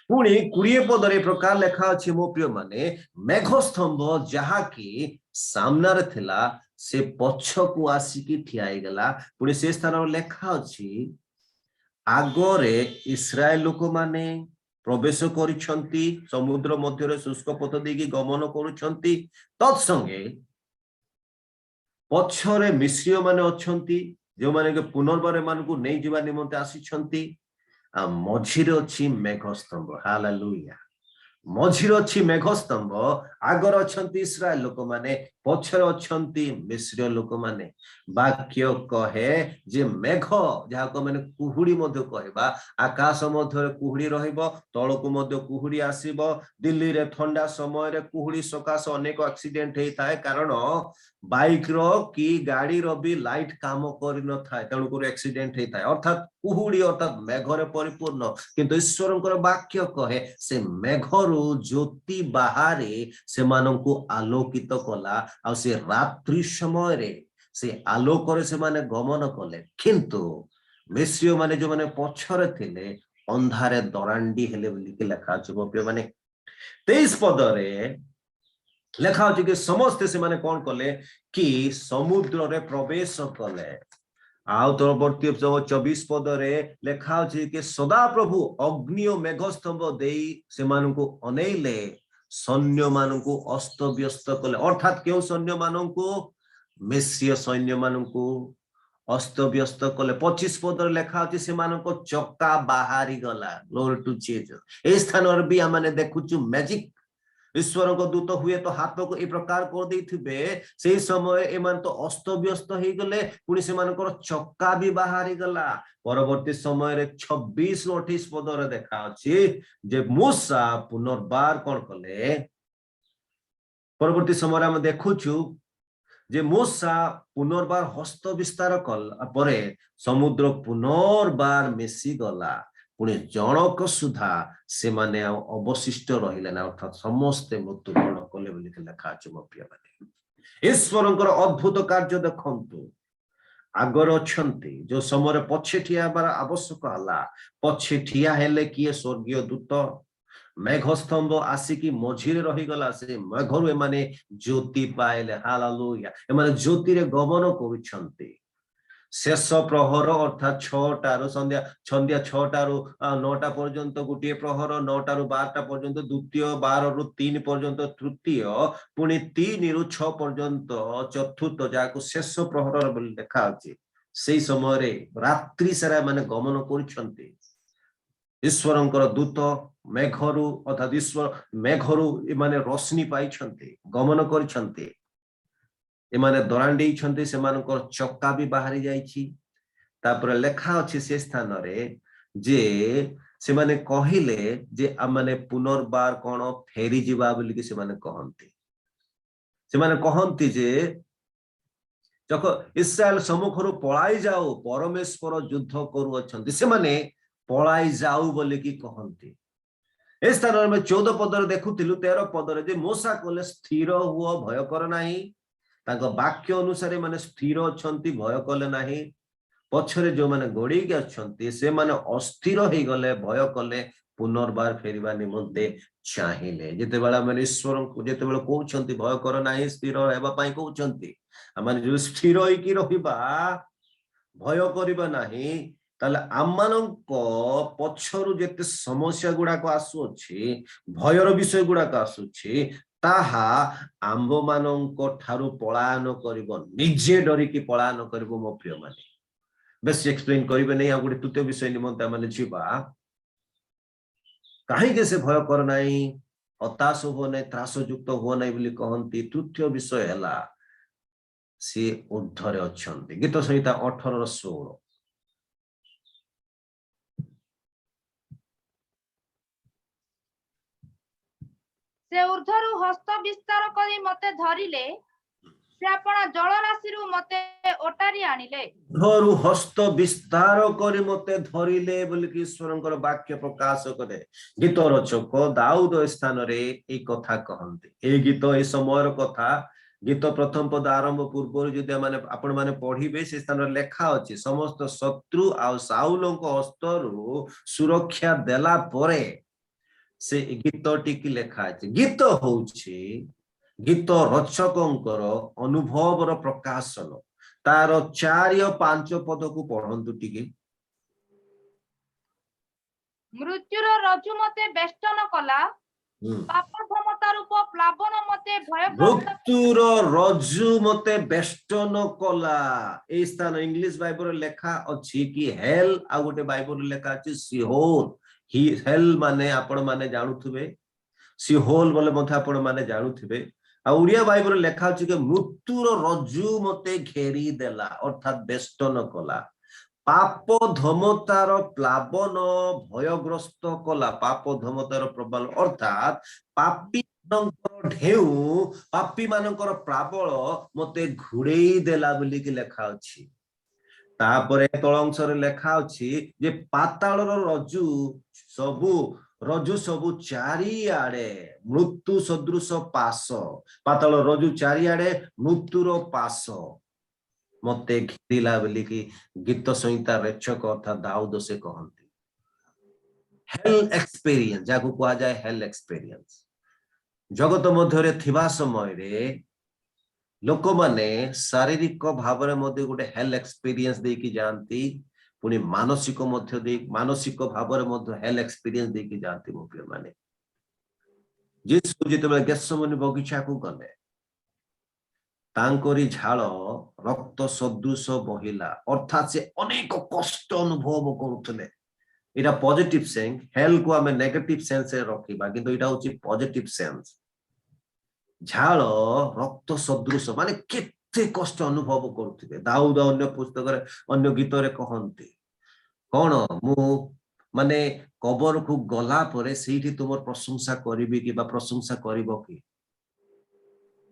पुणी 20 पदरे प्रकार लेखा अछि मो प्रिय माने मेघस्तंभ जहाकी सामना रे थिला से पछकु आसिकी ठियाई गला पुणी से स्थान लेखा अछि आगरे इस्राएल लोक माने प्रवेश करिसंती समुद्र मध्य शुष्क पथ देकी गमन करुछंती तत्संगे पछरे मिश्रिय माने अछंती जो माने के पुनर्बार मानकु नै जिबा निमंते आसीछंती आ मझिरे अछि मेघस्तंभ हालेलुया मझिरे अछि मेघस्तंभ आगर अछंती इस्राएल लोक माने पछरे अछंती मिश्रिय लोक माने वाक्य कहे जे मेघ जाको माने कुहुडी मध्य कहबा आकाश मध्य कुहुडी रहिबो तळकु मध्य कुहुडी आसीबो दिल्ली रे ठंडा समय रे कुहुडी सकाश अनेक एक्सीडेंट हेई थाए कारण बाइक रो की गाड़ी रो भी लाइट काम करि न थाए तणु को एक्सीडेंट हेई थाए अर्थात कुहुडी अर्थात मेघरे परिपूर्ण किंतु ईश्वरंकर वाक्य कहे से मेघरु ज्योति बाहरे से मानंकु आलोकित कला आ से रात्रि समय रे से आलोक से माने गमन कले किंतु मिश्रिय माने जो माने पछरे थिले अंधारे दरांडी हेले बोली लेखा अछि प्रिय माने 23 पदरे लेखा अछि कि समस्त से माने कोन कले कि समुद्र रे प्रवेश कले आउ परवर्ती 24 पदरे लेखा अछि कि सदा प्रभु अग्नि और मेघस्तंभ देई से मानकु अनेले सैन्य मानकु अस्त व्यस्त कले अर्थात केउ सैन्य मानकु मिश्रिय सैन्य मानकु अस्त व्यस्त कले 25 पदर लेखा अछि से मानको चक्का बाहरी गला ग्लोरी टू जीसस ए स्थान और भी हमने देखुछु मैजिक ईश्वर को दूत हुए तो हाथ को ए प्रकार कर देथिबे सेही समय एमान तो अस्त व्यस्त हे गले पुनी से मानकर चक्का भी बाहरी गला परवर्ती समय रे 26 28 पदर देखा अछि जे मूसा पुनर्बार कोन कले परवर्ती समय हम देखुछु जे मूसा पुनर्बार हस्त विस्तार कल परे समुद्र पुनर्बार मिसी गला पुणे जनक सुधा से माने अवशिष्ट रहिले ना अर्थात समस्त मृत्युवरण कले बोली लेखा अछि मो प्रिय माने ईश्वरंकर अद्भुत कार्य देखंतु आगर अछंती जो समय पछे ठिया बार आवश्यक हला पछे ठिया हेले किए स्वर्गीय दूत मेघस्तंभ आसिकी मझिरे रही गला से मेघरु माने ज्योति पाइले हालेलुया एमाने ज्योति रे गमन करूछंती शेष प्रहर अर्थात 6 टारु संध्या 6 टारु 9टा पर्यंत गोटे प्रहर 9 टारु 12टा पर्यंत द्वितीय 12 रु 3 पर्यंत तृतीय पुणी 3 रु 6 पर्यंत चतुर्थ जाको शेष प्रहर बोली देखा अछि सेही समय रे रात्रि सारा माने गमन करूछंती ईश्वरंकर दूत मेघरु अर्थात ईश्वर मेघरु माने रोशनी पाइछंती गमन करिछंती एमाने दरांडी छंती से मानकर चक्का भी बाहरी जाईछि तापर लेखा अछि से स्थान रे जे से माने कहिले जे आमाने पुनर्बार कोन फेरी जिबा बोली कि से माने कहंती जे जको इस्राएल सम्मुखरु पळाई जाओ परमेश्वर युद्ध करू अछंती से माने पळाई जाऊ बोली कि कहंती ए स्थान में 14 पदर देखुथिलु 13 पदर जे मूसा कोले स्थिर हुओ भय कर नाही ताको वाक्य अनुसार माने स्थिर अछंती भय कले नाही पछरे जो माने गोडी के अछंती से माने अस्थिर हे गले भय कले पुनर्बार फेरिबा निमंते चाहिले जेते बेला माने ईश्वर को जेते बेला कहउछंती भय कर नाही स्थिर हेबा पई कहउछंती माने जो स्थिर होई कि रहिबा भय करिबा नाही ताले आमानंको पछरु जेते समस्या गुडा को आसु अछि भयर विषय गुडा को आसु अछि ताहा आंबो मानंको ठारू पलायन करिवो निजे डरी की पलायन करिवो मो प्रिय माने बेस एक्सप्लेन करिवे नै आ गुडे तृतीय विषय निमंते माने छिबा काहे के से भय कर नाही हताश हो नै त्रास युक्त हो नै बोली कहंती तृतीय विषय हला से ऊर्ध्वरे अछंती गीत संहिता 18 र 16 से ऊर्ध्वरु हस्त विस्तार करी मते धरिले से आपण जल राशिरु मते ओटारी आनिले ऊर्ध्वरु हस्त विस्तार करी मते धरिले बोली कि ईश्वरंकर वाक्य प्रकाश करे गीत रचक दाऊद स्थान रे ए कथा कहंती ए गीत ए समयर कथा गीत प्रथम पद आरंभ पूर्व जदि माने आपण माने पढिबे से स्थान रे लेखा अछि समस्त शत्रु आ साउलंक हस्तरु सुरक्षा देला परे से गीत टिकी लेखा अछि गीत होउछि गीत रचकंकर अनुभवर प्रकाशन तार 4 और 5 पद को पढ़ंतु टिकी मृत्युर रज्जु मते बेष्टन कला पाप धमता रूप प्लावन मते भयग्रस्त मृत्युर रज्जु मते बेष्टन कला ए स्थान इंग्लिश बाइबल लेखा अछि कि हेल आ गोटे बाइबल लेखा अछि सिहोल ही हेल माने आपण माने जानुथुबे सिहोल बोले मथे आपण माने जानुथुबे आ उड़िया बाइबल लेखा अछि कि मृत्युर रज्जु मते घेरी देला अर्थात बेष्टन कला पाप धमतार प्लावन भयग्रस्त कला पाप धमतार प्रबल अर्थात पापी ढेउ पापी मानकर प्लाबल मते घुड़ेई देला बोली कि लेखा अछि तापरे तळ अंशरे लेखा अछि जे पाताळर रज्जु सबु चारिआडे मृत्यु सदृश पास पाताळ रज्जु चारिआडे मृत्युर पास मते घेरिला बोली कि गीत संहिता रेचक अर्थात दाऊद से कहंती हेल एक्सपीरियंस जाको कहा जाए हेल एक्सपीरियंस जगत मध्यरे थिबा समय रे लोक माने शारीरिक भावरे मध्ये गोटे हेल एक्सपीरियंस दे की जानती पुनी मानसिक मध्य दे मानसिक भावरे मध्ये हेल एक्सपीरियंस दे की जानती मो प्रिय माने जीसु जेतेबेले गेत्सेमनी बगीचा को गले तांकरी झाड़ रक्त सदृश बहिला अर्थात से अनेक कष्ट अनुभव करुले इटा पॉजिटिव सेंस हेल को आमे नेगेटिव सेंस रे रखिबा किंतु इटा होची पॉजिटिव सेंस झाड़ रक्त सदृश माने केते कष्ट अनुभव करुथिबे दाऊद अन्य पुस्तक रे अन्य गीत रे कहंती कोन मु माने कबर को गला परे सेठी तुमर प्रशंसा करिबी कि बा प्रशंसा करिवो कि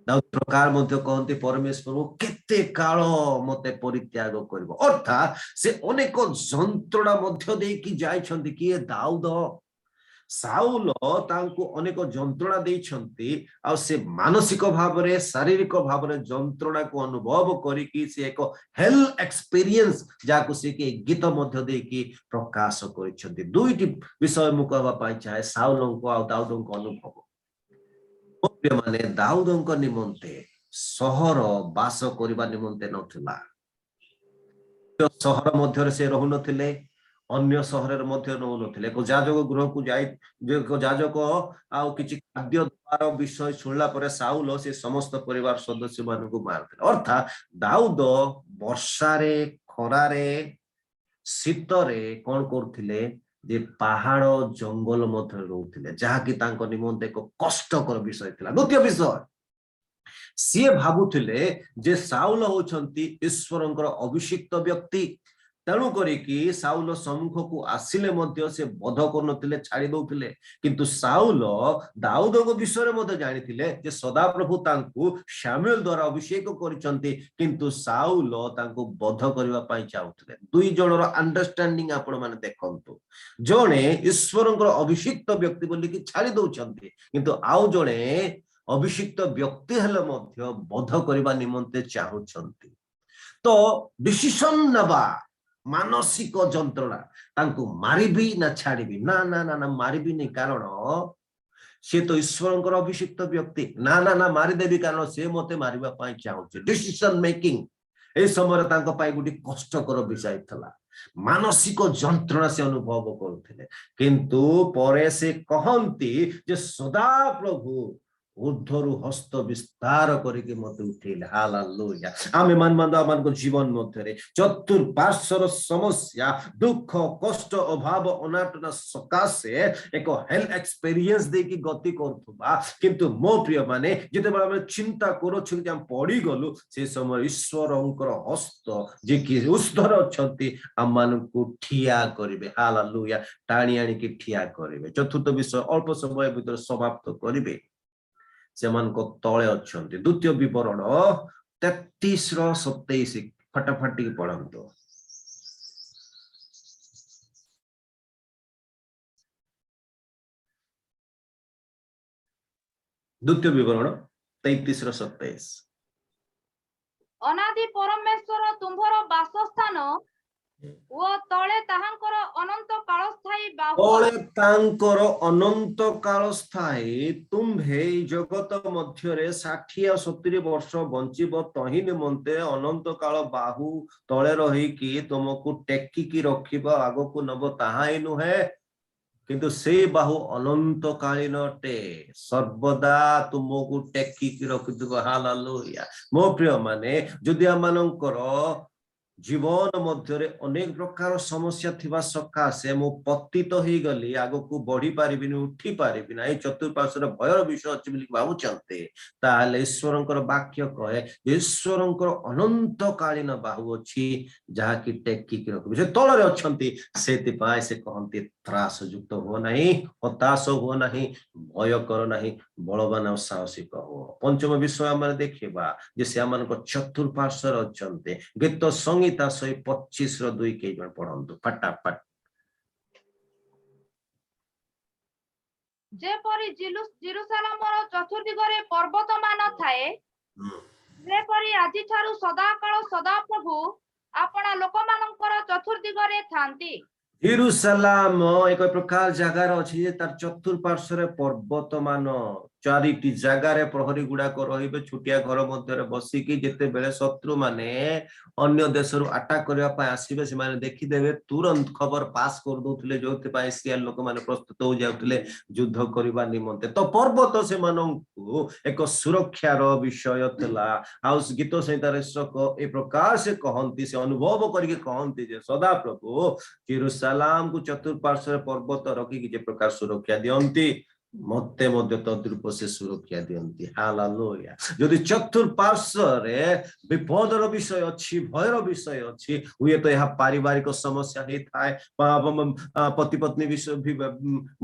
दाऊद प्रकार मध्य कहते परमेश्वर केते काल मते परित्याग करिवो अर्थात से अनेक जंत्रणा मध्य दे कि जाइछंती कि दाऊद साउल तांको अनेक जंत्रणा देइछंती आ से मानसिक भावरे शारीरिक भावरे जंत्रणा को अनुभव करिकि से एक हेल एक्सपीरियंस जाको से के गीत मध्य दे कि प्रकाश करिछंती दुईटी विषय मु कहबा पाइ चाहे साउलको आ दाऊदको अनुभव माने दाऊदଙ୍କ निमंते सहर बास करिबा निमंते नथिला सहर मध्यरे से रहु नथिले अन्य सहर मध्य रहु नथिले को जाजक गृह को जाई जे को जाजक आ किछि खाद्य द्वार विषय सुनला परे साउल से समस्त परिवार सदस्य मानको मारथिले अर्थात दाऊद वर्षारे खरारे शीतरे कोन करथिले जे पहाड़ जंगल मध्य रहउथिले जहा कि तांको निमंते एक कष्टकर विषय थिला द्वितीय विषय सी भाबुथिले जे साउल होचंती ईश्वरंकर अभिषिक्त व्यक्ति तेणु करिकि साउल सम्मुख को आसिले मध्य से बध करनथिले छाड़ी दउथिले किंतु साउल दाऊदको विषय मध्ये जानिथिले जे सदा प्रभु तांको शामुएल द्वारा अभिषेक करिसंती किंतु साउल तांको बध करिवा पई चाहुथिले दुई जनर अंडरस्टैंडिंग आपण माने देखंतु जणे ईश्वरंकर अभिषिक्त व्यक्ति बोली कि छाड़ी दउछंती किंतु आउ जणे अभिषिक्त व्यक्ति हेले मध्य बध करिवा निमंते चाहुछंती तो डिसिजन नबा मानसिक जंत्रणा तांको मारिबी ना छाड़ीबी ना ना ना ना मारिबी नहीं कारण से तो ईश्वरंकर अभिषिक्त व्यक्ति ना ना ना मारिदेवी कारण से मते मारिबा पई चाहुचे डिसिजन मेकिंग ए समय तांको पई गुडी कष्टकर विषय थला मानसिक जंत्रणा से अनुभव करुथिले किंतु परे से कहंती जे सदा प्रभु ऊर्ध्वरु हस्त विस्तार करके मते उठेले हालेलुया आमे मान को जीवन मध्यरे चतुर्पार्श्वर समस्या दुख कष्ट अभाव अनाटन सकाशे एक हेल एक्सपीरियंस दे की गति करथुबा किंतु मो प्रिय माने जते बेला हम चिंता करो छि हम पड़ी गलु से समय ईश्वरंकर हस्त जे कि ऊर्ध्वर अछंती हम मान को ठिया करिवे हालेलुया टाणी आनी की ठिया करिवे चतुर्थ विषय अल्प समय भीतर समाप्त करिवे सेमान को तळे अछंती द्वितीय विवरण 33 रो 27 फटाफटी पढंतो द्वितीय विवरण 33 रो 27 अनादि परमेश्वर तुम्भर वासस्थान ଓ ତଳେ ତାହାଙ୍କର ଅନନ୍ତ କାଳସ୍ଥାୟୀ ବାହୁ ତଳେ ତାଙ୍କର ଅନନ୍ତ କାଳ ସ୍ଥାୟୀ ତୁମ୍ଭେ ଏଇ ଜଗତ ମଧ୍ୟରେ 60-70 ବର୍ଷ ବଞ୍ଚିବ ତହିଁ ନିମନ୍ତେ ଅନନ୍ତ କାଳ ବାହୁ ତଳେ ରହିକି ତୁମକୁ ଟେକିକି ରଖିବ ଆଗକୁ ନବ ତାହା ହିଁ ନୁହେଁ କିନ୍ତୁ ସେଇ ବାହୁ ଅନନ୍ତ କାଳୀନ ଅଟେ ସର୍ବଦା ତୁମକୁ ଟେକିକି ରଖୁଥିବ ହାଲେଲୁୟା ମୋ ପ୍ରିୟ ମାନେ ଯଦି ଆମମାନଙ୍କର ଜୀବନ ମଧ୍ୟରେ ଅନେକ ପ୍ରକାର ସମସ୍ୟା ଥିବା ସକାଶେ ମୁଁ ପତିତ ହେଇଗଲି ଆଗକୁ ବଢି ପାରିବିନି ଉଠି ପାରିବି ନାହିଁ ଚତୁଃପାର୍ଶ୍ୱରେ ଭୟର ବିଷୟ ଅଛି ବୋଲି ଭାବୁଛନ୍ତି ତାହେଲେ ଈଶ୍ୱରଙ୍କର ବାକ୍ୟ କହେ ଈଶ୍ୱରଙ୍କର ଅନନ୍ତ କାଳୀନ ବାହୁ ଅଛି ଯାହାକି ଟେକିକି ରଖିବେ ସେ ତଳରେ ଅଛନ୍ତି ସେଥିପାଇଁ ସେ କହନ୍ତି ତ୍ରାସ ଯୁକ୍ତ ହୁଅ ନାହିଁ ହତାଶ ହୁଅ ନାହିଁ ଭୟ କର ନାହିଁ ବଳବାନ ଆଉ ସାହସିକ ହୁଅ ପଞ୍ଚମ ବିଷୟ ଆମେ ଦେଖିବା ଯେ ସେମାନଙ୍କ ଚତୁଃପାର୍ଶ୍ୱରେ ଅଛନ୍ତି ଗୀତ ସଂହିତା 125:2 କେହି ଜଣ ପଢନ୍ତୁ ଫଟାଫଟ ଯେପରି ଜେରୁସାଲେମର ଚତୁର୍ଦିଗରେ ପର୍ବତମାନ ଥାଏ ଯେପରି ଆଜିଠାରୁ ସଦାକାଳ ସଦାପ୍ରଭୁ ଆପଣା ଲୋକମାନଙ୍କର ଚତୁର୍ଦିଗରେ ଥାନ୍ତି ଜେରୁସାଲେମ ଏକ ପ୍ରକାର ଜାଗାରେ ଅଛି ଯେ ତାର ଚତୁଃପାର୍ଶ୍ୱରେ ପର୍ବତମାନ ଚାରିଟି ଜାଗାରେ ପ୍ରହରୀ ଗୁଡାକ ରହିବେ ଛୋଟିଆ ଘର ମଧ୍ୟରେ ବସିକି ଯେତେବେଳେ ଶତ୍ରୁ ମାନେ ଅନ୍ୟ ଦେଶରୁ ଆଟାକ କରିବା ପାଇଁ ଆସିବେ ସେମାନେ ଦେଖିଦେବେ ତୁରନ୍ତ ଖବର ପାସ୍ କରିଦଉଥିଲେ ଯୋଉଥିପାଇଁ ଇସ୍ରାଏଲ ଲୋକମାନେ ପ୍ରସ୍ତୁତ ହୋଇଯାଉଥିଲେ ଯୁଦ୍ଧ କରିବା ନିମନ୍ତେ ତ ପର୍ବତ ସେମାନଙ୍କୁ ଏକ ସୁରକ୍ଷାର ବିଷୟ ଥିଲା ଆଉ ଗୀତ ସଂହିତାର ଶକ ଏ ପ୍ରକାର ସେ କହନ୍ତି ସେ ଅନୁଭବ କରିକି କହନ୍ତି ଯେ ସଦାପ୍ରଭୁ ଜେରୁସାଲେମକୁ ଚତୁଃପାର୍ଶ୍ୱରେ ପର୍ବତ ରଖିକି ଯେ ପ୍ରକାର ସୁରକ୍ଷା ଦିଅନ୍ତି ମତେ ମଧ୍ୟ ତଦ୍ରୂପ ସେ ସୁରକ୍ଷା ଦିଅନ୍ତି ହାଲେଲୁୟା ଯଦି ଚତୁଃପାର୍ଶ୍ୱରେ ବିପଦର ବିଷୟ ଅଛି ଭୟର ବିଷୟ ଅଛି ହୁଏତ ଏହା ପାରିବାରିକ ସମସ୍ୟା ହେଇଥାଏ ପତି ପତ୍ନୀ ବିଷୟ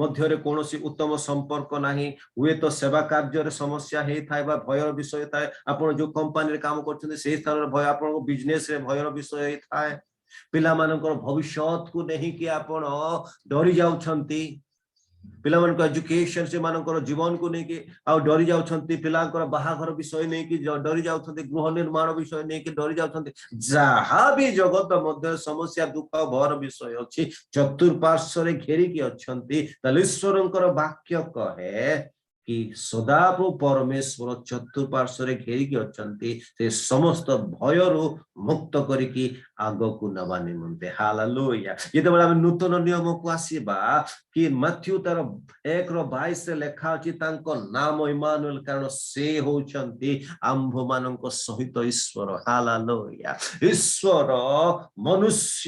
ମଧ୍ୟରେ କୌଣସି ଉତ୍ତମ ସମ୍ପର୍କ ନାହିଁ ହୁଏତ ସେବା କାର୍ଯ୍ୟରେ ସମସ୍ୟା ହେଇଥାଏ ବା ଭୟର ବିଷୟ ଥାଏ ଆପଣ ଯୋଉ କମ୍ପାନୀରେ କାମ କରୁଛନ୍ତି ସେଇ ସ୍ଥାନରେ ଭୟ ଆପଣଙ୍କ ବିଜନେସରେ ଭୟର ବିଷୟ ହେଇଥାଏ ପିଲାମାନଙ୍କର ଭବିଷ୍ୟତକୁ ନେଇକି ଆପଣ ଡରି ଯାଉଛନ୍ତି ପିଲାମାନଙ୍କ ଏଜୁକେସନ ସେମାନଙ୍କର ଜୀବନକୁ ନେଇକି ଆଉ ଡରି ଯାଉଛନ୍ତି ପିଲାଙ୍କର ବାହାଘର ବିଷୟ ନେଇକି ଡରି ଯାଉଛନ୍ତି ଗୃହ ନିର୍ମାଣ ବିଷୟ ନେଇକି ଡରି ଯାଉଛନ୍ତି ଯାହା ବି ଜଗତ ମଧ୍ୟରେ ସମସ୍ୟା ଦୁଃଖ ଭୟର ବିଷୟ ଅଛି ଚତୁଃପାର୍ଶ୍ୱରେ ଘେରିକି ଅଛନ୍ତି ତାହେଲେ ଈଶ୍ୱରଙ୍କର ବାକ୍ୟ କହେ କି ସଦାପ୍ରଭୁ ପରମେଶ୍ୱର ଚତୁଃପାର୍ଶ୍ୱରେ ଘେରିକି ଅଛନ୍ତି ସେ ସମସ୍ତ ଭୟରୁ ମୁକ୍ତ କରିକି ଆଗକୁ ନେବା ନିମନ୍ତେ ହାଲେଲୁୟା ଯେତେବେଳେ ଆମେ ନୂତନ ନିୟମକୁ ଆସିବା କି ମାଥ୍ୟୁ ତାର 1:22 ଲେଖା ଅଛି ତାଙ୍କ ନାମ ଇମାନୁଏଲ କାରଣ ସେ ହଉଛନ୍ତି ଆମ୍ଭମାନଙ୍କ ସହିତ ଈଶ୍ୱର ହାଲେଲୁୟା ଈଶ୍ୱର ମନୁଷ୍ୟ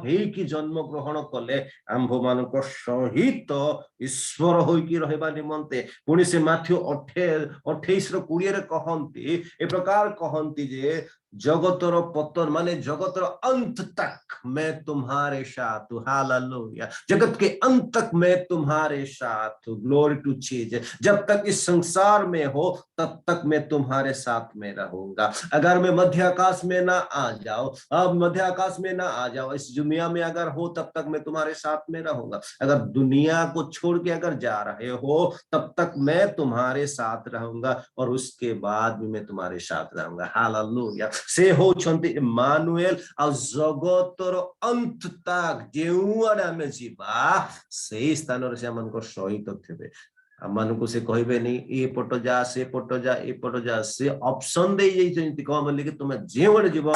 ହେଇକି ଜନ୍ମ ଗ୍ରହଣ କଲେ ଆମ୍ଭମାନଙ୍କ ସହିତ ଈଶ୍ୱର ହୋଇକି ରହିବା ନିମନ୍ତେ ପୁଣି ସେ ମାଥ୍ୟୁ 28:20 କହନ୍ତି ଏ ପ୍ରକାର କହନ୍ତି ଯେ जगतर पतन माने जगतर अंत तक मैं तुम्हारे साथ हूं हालेलुया जगत के अंत तक मैं तुम्हारे साथ हूं ग्लोरी टू जीसस जब तक इस संसार में हो तब तक मैं तुम्हारे साथ में रहूंगा अगर मैं मध्य आकाश में ना आ जाऊं अब मध्य आकाश में ना आ जाओ इस दुनिया में अगर हो तब तक मैं तुम्हारे साथ में रहूंगा अगर दुनिया को छोड़ के अगर जा रहे हो तब तक मैं तुम्हारे साथ रहूंगा और उसके बाद भी मैं तुम्हारे साथ रहूंगा हालेलुया से होचंती इमानुएल आ जगतर अंत तक जेउआडे आमे जीवा सेही स्थान रे से हमनको सहित थिबे ଆମମାନଙ୍କୁ ସେ କହିବେନି ଏ ପଟ ଯା ସେ ପଟ ଯା ଏ ପଟ ଯା ସେ ଅପସନ ଦେଇ ଯାଇଛନ୍ତି କଣ ବୋଲି କି ତୁମେ ଯେଉଁଆଡେ ଯିବ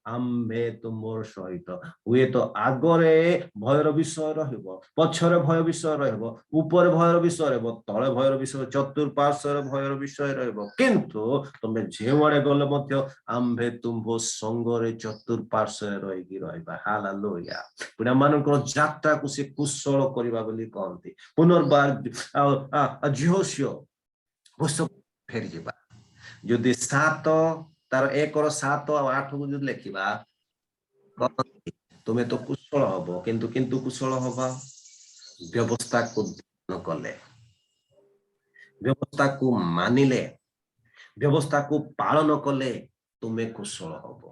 ଆମ୍ଭେ ତୁମର ସହିତ ହୁଏତ ଆଗରେ ଭୟର ବିଷୟ ରହିବ ପଛରେ ଭୟ ବିଷୟ ରହିବ ଉପରେ ଭୟର ବିଷୟ ରହିବ ତଳେ ଭୟର ବିଷୟ ଚତୁଃପାର୍ଶ୍ୱରେ ଭୟର ବିଷୟ ରହିବ କିନ୍ତୁ ତୁମେ ଯେଉଁଆଡେ ଗଲେ ମଧ୍ୟ ଆମ୍ଭେ ତୁମ୍ଭ ସଙ୍ଗରେ ଚତୁଃପାର୍ଶ୍ୱରେ ରହିକି ରହିବା ହାଲେଲୁୟା ପୁଣି ଆମମାନଙ୍କର ଯାତ୍ରାକୁ ସେ କୁଶଳ କରିବା ବୋଲି କହନ୍ତି ପୁନର୍ବାର ଝିଅସିଓ ଫେରି ଯିବା ଯଦି 7 ତାର 1:7 ଆଉ 8 କୁ ଯଦି ଲେଖିବା ତୁମେ ତ କୁଶଳ ହବ କିନ୍ତୁ କୁଶଳ ହବା ବ୍ୟବସ୍ଥାକୁ କଲେ ବ୍ୟବସ୍ଥାକୁ ମାନିଲେ ବ୍ୟବସ୍ଥାକୁ ପାଳନ କଲେ ତୁମେ କୁଶଳ ହବ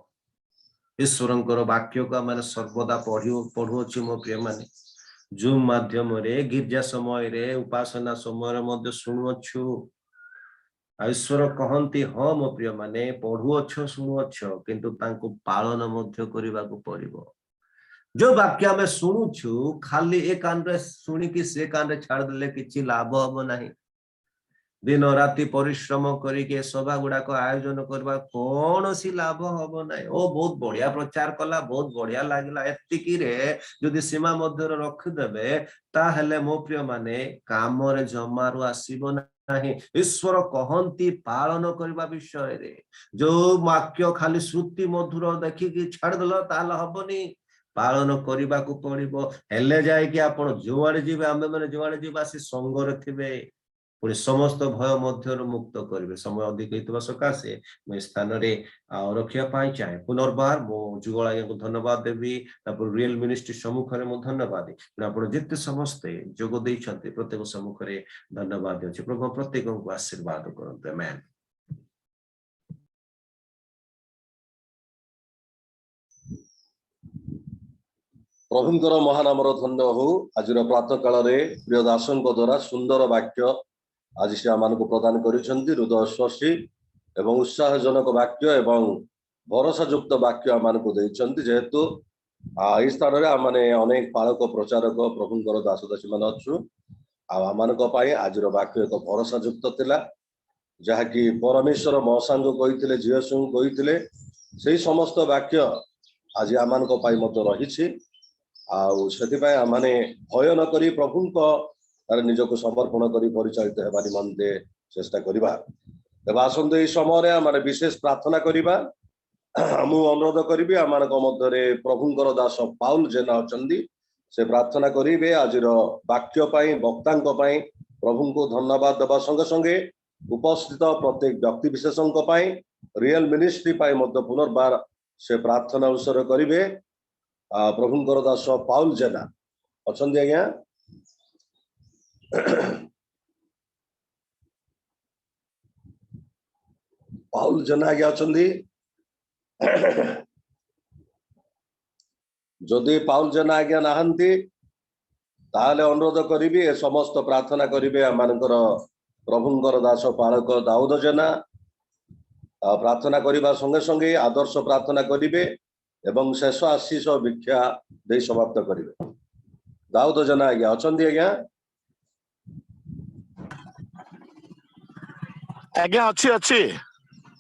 ଈଶ୍ୱରଙ୍କର ବାକ୍ୟକୁ ଆମେ ସର୍ବଦା ପଢୁଅଛୁ ମୋ ପ୍ରିୟମାନେ ଜୁମ୍ ମାଧ୍ୟମରେ ଗିର୍ଜା ସମୟରେ ଉପାସନା ସମୟରେ ମଧ୍ୟ ଶୁଣୁଅଛୁ ଈଶ୍ୱର କହନ୍ତି ହଁ ମୋ ପ୍ରିୟ ମାନେ ପଢୁଅଛ ଶୁଣୁଅଛ କିନ୍ତୁ ତାଙ୍କୁ ପାଳନ ମଧ୍ୟ କରିବାକୁ ପଡିବ जो वाक्य आम शुणुछु खाली ए कान रे शुणिकी से कान रे छाड़ देले किछि लाभ हम नहीं। दिन राति परिश्रम करके सभा गुड़ाक आयोजन करवा कौन सी लाभ हम ना। ओ बहुत बढ़िया प्रचार कला, बहुत बढ़िया लगला, एतिकी रे जदि सीमा मध्य रखिदेवे ताहेले मो प्रिय माने काम रे जमारू आसीबो नहीं। ईश्वर कहंती पालन करबा विषय रे जो वाक्य खाली श्रुति मधुर देखिकी छाड़देल ताहले हबनी, पालन करने को पड़ो। हेले जाए कि आपण जुआड़े जीवे आमे माने जुआड़े जीवा से संगरे थिबे पुणी समस्त भय मध्य मुक्त करेंगे। समय अधिक होता सकाशे मैं स्थान रखा चाहे पुनर्बार मो जुगल आज्ञा को धन्यवाद देवी। रियल मिनिस्ट्री सम्मुखें मो धन्यवाद आप जिते समस्ते जोग देइछन्ते प्रत्येक सम्मुखें धन्यवाद अच्छे। प्रभु प्रत्येक को आशीर्वाद करते। आमेन। प्रभुंकर महानामर धन्य हो। आज प्रातः काल प्रिय दासन द्वारा सुंदर वाक्य आज से आम को प्रदान करिसेंती। हृदय स्पर्शी एवं उत्साहजनक वाक्य एवं भरोसा युक्त वाक्य आम को देइसेंती। जेहेतु यह स्थान में आम अनेक पालक प्रचारक प्रभुंकर दासदासी मान अच्छु आम आज वाक्य एक भरोसा युक्त थिला जहाँकि परमेश्वर मौसा कही जीसु कही से समस्त वाक्य आज आम रही आने भय नक प्रभु निजक समर्पण कर परिचालित होगा निमंते चेष्टा करवा। आसंत यह समय आम विशेष प्रार्थना करवा। मु अनुरोध करी आम मध्य प्रभुंकर दास पाउल जेना अच्छा से प्रार्थना करेंगे। आज वाक्य वक्ता प्रभु को धन्यवाद देवा संगे संगे उपस्थित प्रत्येक व्यक्ति विशेषों रियल मिनिस्ट्री पुनर्बार से प्रार्थना उत्सर्ग करेंगे। प्रभुंकर दास पाउल जेना अच्छा आज्ञा। पाउल जेना आज्ञा अच्छा। जदि पाउल जेना आज्ञा नहांती ताहले अनुरोध करी ए समस्त प्रार्थना करेंगे आमर प्रभुंकर दास पालक दाऊद जेना प्रार्थना करने संगे संगे आदर्श प्रार्थना करेंगे एवं शेष आशीष भिक्षा दे समाप्त करेंगे। दाऊद जेना आज्ञा अच्छा आज्ञा। आज्ञा अच्छी अच्छी।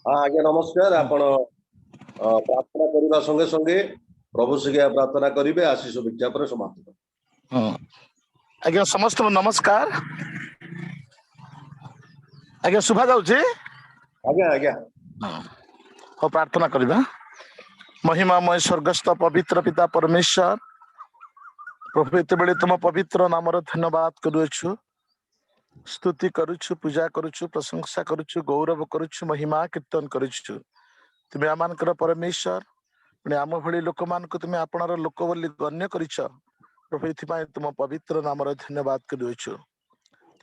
हाँ आज्ञा नमस्कार। आपण प्रार्थना करने संगे संगे प्रभु से प्रार्थना करेंगे आशीष भिक्षा पर समाप्त। आज्ञा समस्त नमस्कार। आज्ञा शुभा जाउछि। आज्ञा आज्ञा हो प्रार्थना करबा। महिमामय स्वर्गस्थ पवित्र पिता परमेश्वर प्रभु एते बेले तुम पवित्र नामर धन्यवाद करूछु, स्तुति करूछु, पूजा करूछु, प्रशंसा करूछु, गौरव करूछु, महिमा कीर्तन करूछु। तुम्हें आमानकर परमेश्वर पुणी आम भली लोक मान को तुम्हें आपणार लोक बोली गण्य करिछ। प्रभु एथिपाई तुम पवित्र नामर धन्यवाद करूछु।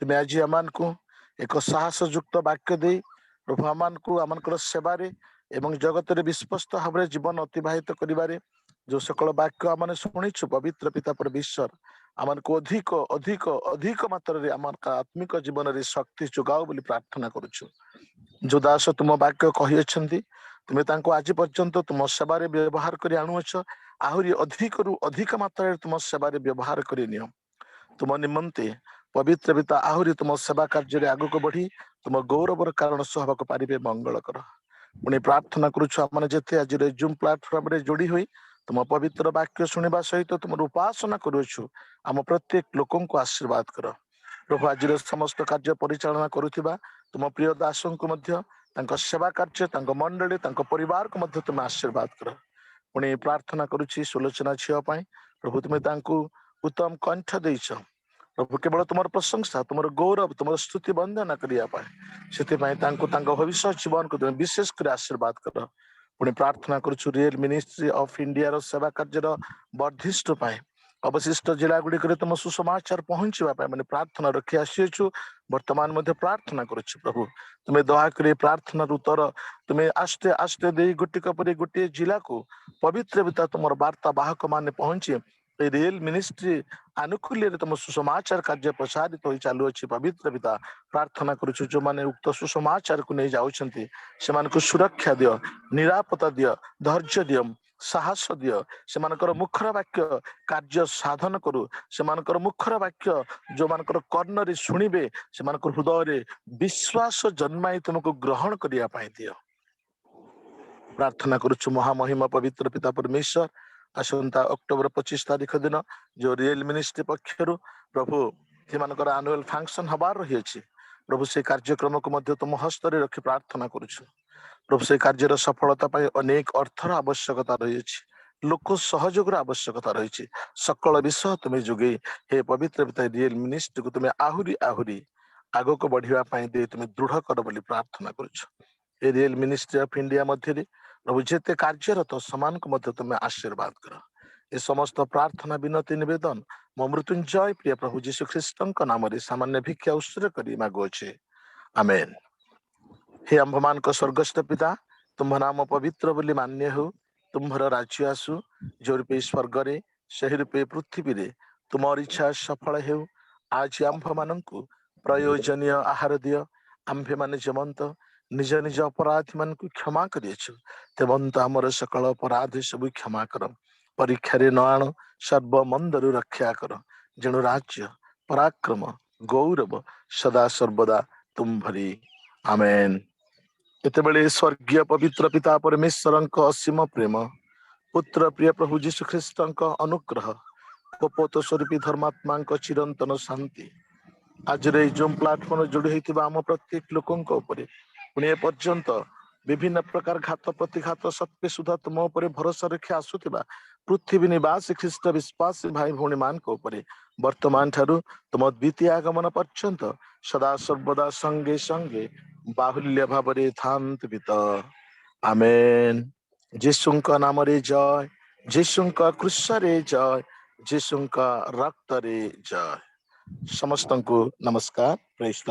तुम्हें आज आमान को एक साहस युक्त वाक्य दे प्रभु आमान को आमानकर सेवारे एवं जगत रे विश्वस्त भाव जीवन अतिबाहित करिबारे जो सकल वाक्य आमने शुणीछु पवित्र पिता परमेश्वर आमान को अधिक अधिक अधिक मात्रा रे आमान का आत्मिक जीवन रे शक्ति जोगाओ बोली प्रार्थना करूछु। जो दास तुम वाक्य कहि अछंती तुम्हें तांको आज पर्यंत तुम सेवारे व्यवहार करी आनुअछ। आहुरी अधिक रु अधिक मात्रा रे तुम सेवारे व्यवहार करी नियो। तुम निमंते पवित्र पिता आहुरी तुम सेवा कार्य रे आगु को बढ़ी तुम गौरवर कारण सहभाग पारिबे मंगल कर। पुणी प्रार्थना करूछु आमने जेते आज जूम प्लेटफॉर्म रे जोड़ी होई तुम पवित्र वाक्य सुनिबा सहित तुम उपासना करूछु आम प्रत्येक लोकों को आशीर्वाद कर। प्रभु आज समस्त कार्य परिचालना करुथिबा तुम प्रिय दासों को मध्य तांको सेवा कार्य तांको मंडली तांको परिवार को मध्य तुम आशीर्वाद कर। पुणी प्रार्थना करूछि सुलोचना झियो पाई प्रभु तुम्हें तांको उत्तम कंठ देइछ। प्रभु केवल तुम प्रशंसा तुम गौरव तुम स्तुति वंदना करने भविष्य जीवन को तुम विशेष कर आशीर्वाद कर। पुणी प्रार्थना करुछु रियल मिनिस्ट्री ऑफ इंडिया रो सेवा कार्य वर्धिष्ठ पाए अवशिष्ट जिला गुड़िक तुम सुसमाचार पहुंचवा मैंने प्रार्थना रखी आसीछु। वर्तमान मध्य प्रार्थना करुछु प्रभु तुम्हें दयाकोरी प्रार्थना उत्तर तुम्हें आस्ते आस्ते दे गोटिक पर गोटे जिला को पवित्र पिता तुम वार्ता बाहक मान पहुंची रियल मिनिस्ट्री आनुकूल्य तुम सुसमाचार कार्य प्रसारित हो चालू अच्छी। पवित्र पिता प्रार्थना करुछु जो माने उक्त सुसमाचार को नहीं जाउछंती सेमान को सुरक्षा दियो, निरापत्ता दियो, धैर्य दियो, साहस दियो सेमानकर मुखर वाक्य कार्य साधन करू सेमानकर मुखर वाक्य जो मानकर कर्ण रे सुनिबे सेमानकर हृदय रे विश्वास जन्माई तुमको ग्रहण करिया पाई दियो प्रार्थना करूछु महामहिमा पवित्र पिता परमेश्वर आसंता अक्टोबर 25 तारीख दिन जो रियल मिनिस्ट्री पक्षरु प्रभु सेमानकर एनुअल फंक्शन हबार रही अछि प्रभु से कार्यक्रम को मध्य तुम हस्त रे रखी प्रार्थना करूछु प्रभु से कार्यर सफलता पाई अनेक अर्थर आवश्यकता रही लोक सहयोग आवश्यकता रही सकल विषय तुम्हें जोगे हे पवित्र पिता रियल मिनिस्ट्री को तुम्हें आहुरी आहुरी आग को बढ़िया पाई दे तुम्हें दृढ़ कर बोली प्रार्थना करूछु a real ministry of India मध्य प्रभु जेते कार्यरत समान को मध्य तुम्हें आशीर्वाद कर ए समस्त प्रार्थना विनती निवेदन मो मृत्युंजय प्रिय प्रभु जीशु ख्रीष्टଙ୍କ नामରେ सामान्य भिक्षा उत्सर्ग କରି ମାଗୁଅଛେ आमेन। हे आम्भमान को स्वर्गस्थ पिता तुम्ह नाम पवित्र बोली मान्य हो तुम्हर राज्य आसु जो रूपे स्वर्ग रे सही रूपे पृथ्वी रे तुमर इच्छा सफल हो आज आम्भ मानकु प्रयोजनीय आहार दियो आम्भे माने जमंत निज निज अपराधी मान को क्षमा करियछु तेमंत हमर सकल अपराध सब क्षमा कर परीक्षा रे न आण सर्व मंदरु रक्षा कर जेणु राज्य पराक्रम गौरव सदा सर्वदा तुम भरी आमेन। एतेबेले स्वर्गीय पवित्र पिता परमेश्वरଙ୍କ असीम प्रेम पुत्र प्रिय प्रभु जीशु ख्रीष्टଙ୍କ अनुग्रह कपोत स्वरूपी धर्मात्माଙ୍କ चिरंतन शांति आज रे जूम प्लेटफॉर्म जोड़ी होइतिबा हम प्रत्येक लोकଙ୍କ उपरे पुणे पर्यंत विभिन्न प्रकार घात प्रतिघात सत्य सुधा तुम उपरे भरोसा रखी आसुतिबा पृथ्वी निवासी ख्रीष्ट विश्वासी भाई भौणी मान को उपरे वर्तमान ठारू तुम द्वितीय आगमन पर्यंत सदा सर्वदा संगे संगे बाहुल्य भावरे थांत बित आमेन। जीशुଙ୍କ नामरे जय जीशुଙ୍କ क्रूसरे जय जीशुଙ୍କ रक्तरे जय। समस्तଙ୍କୁ नमस्कार। प्रेज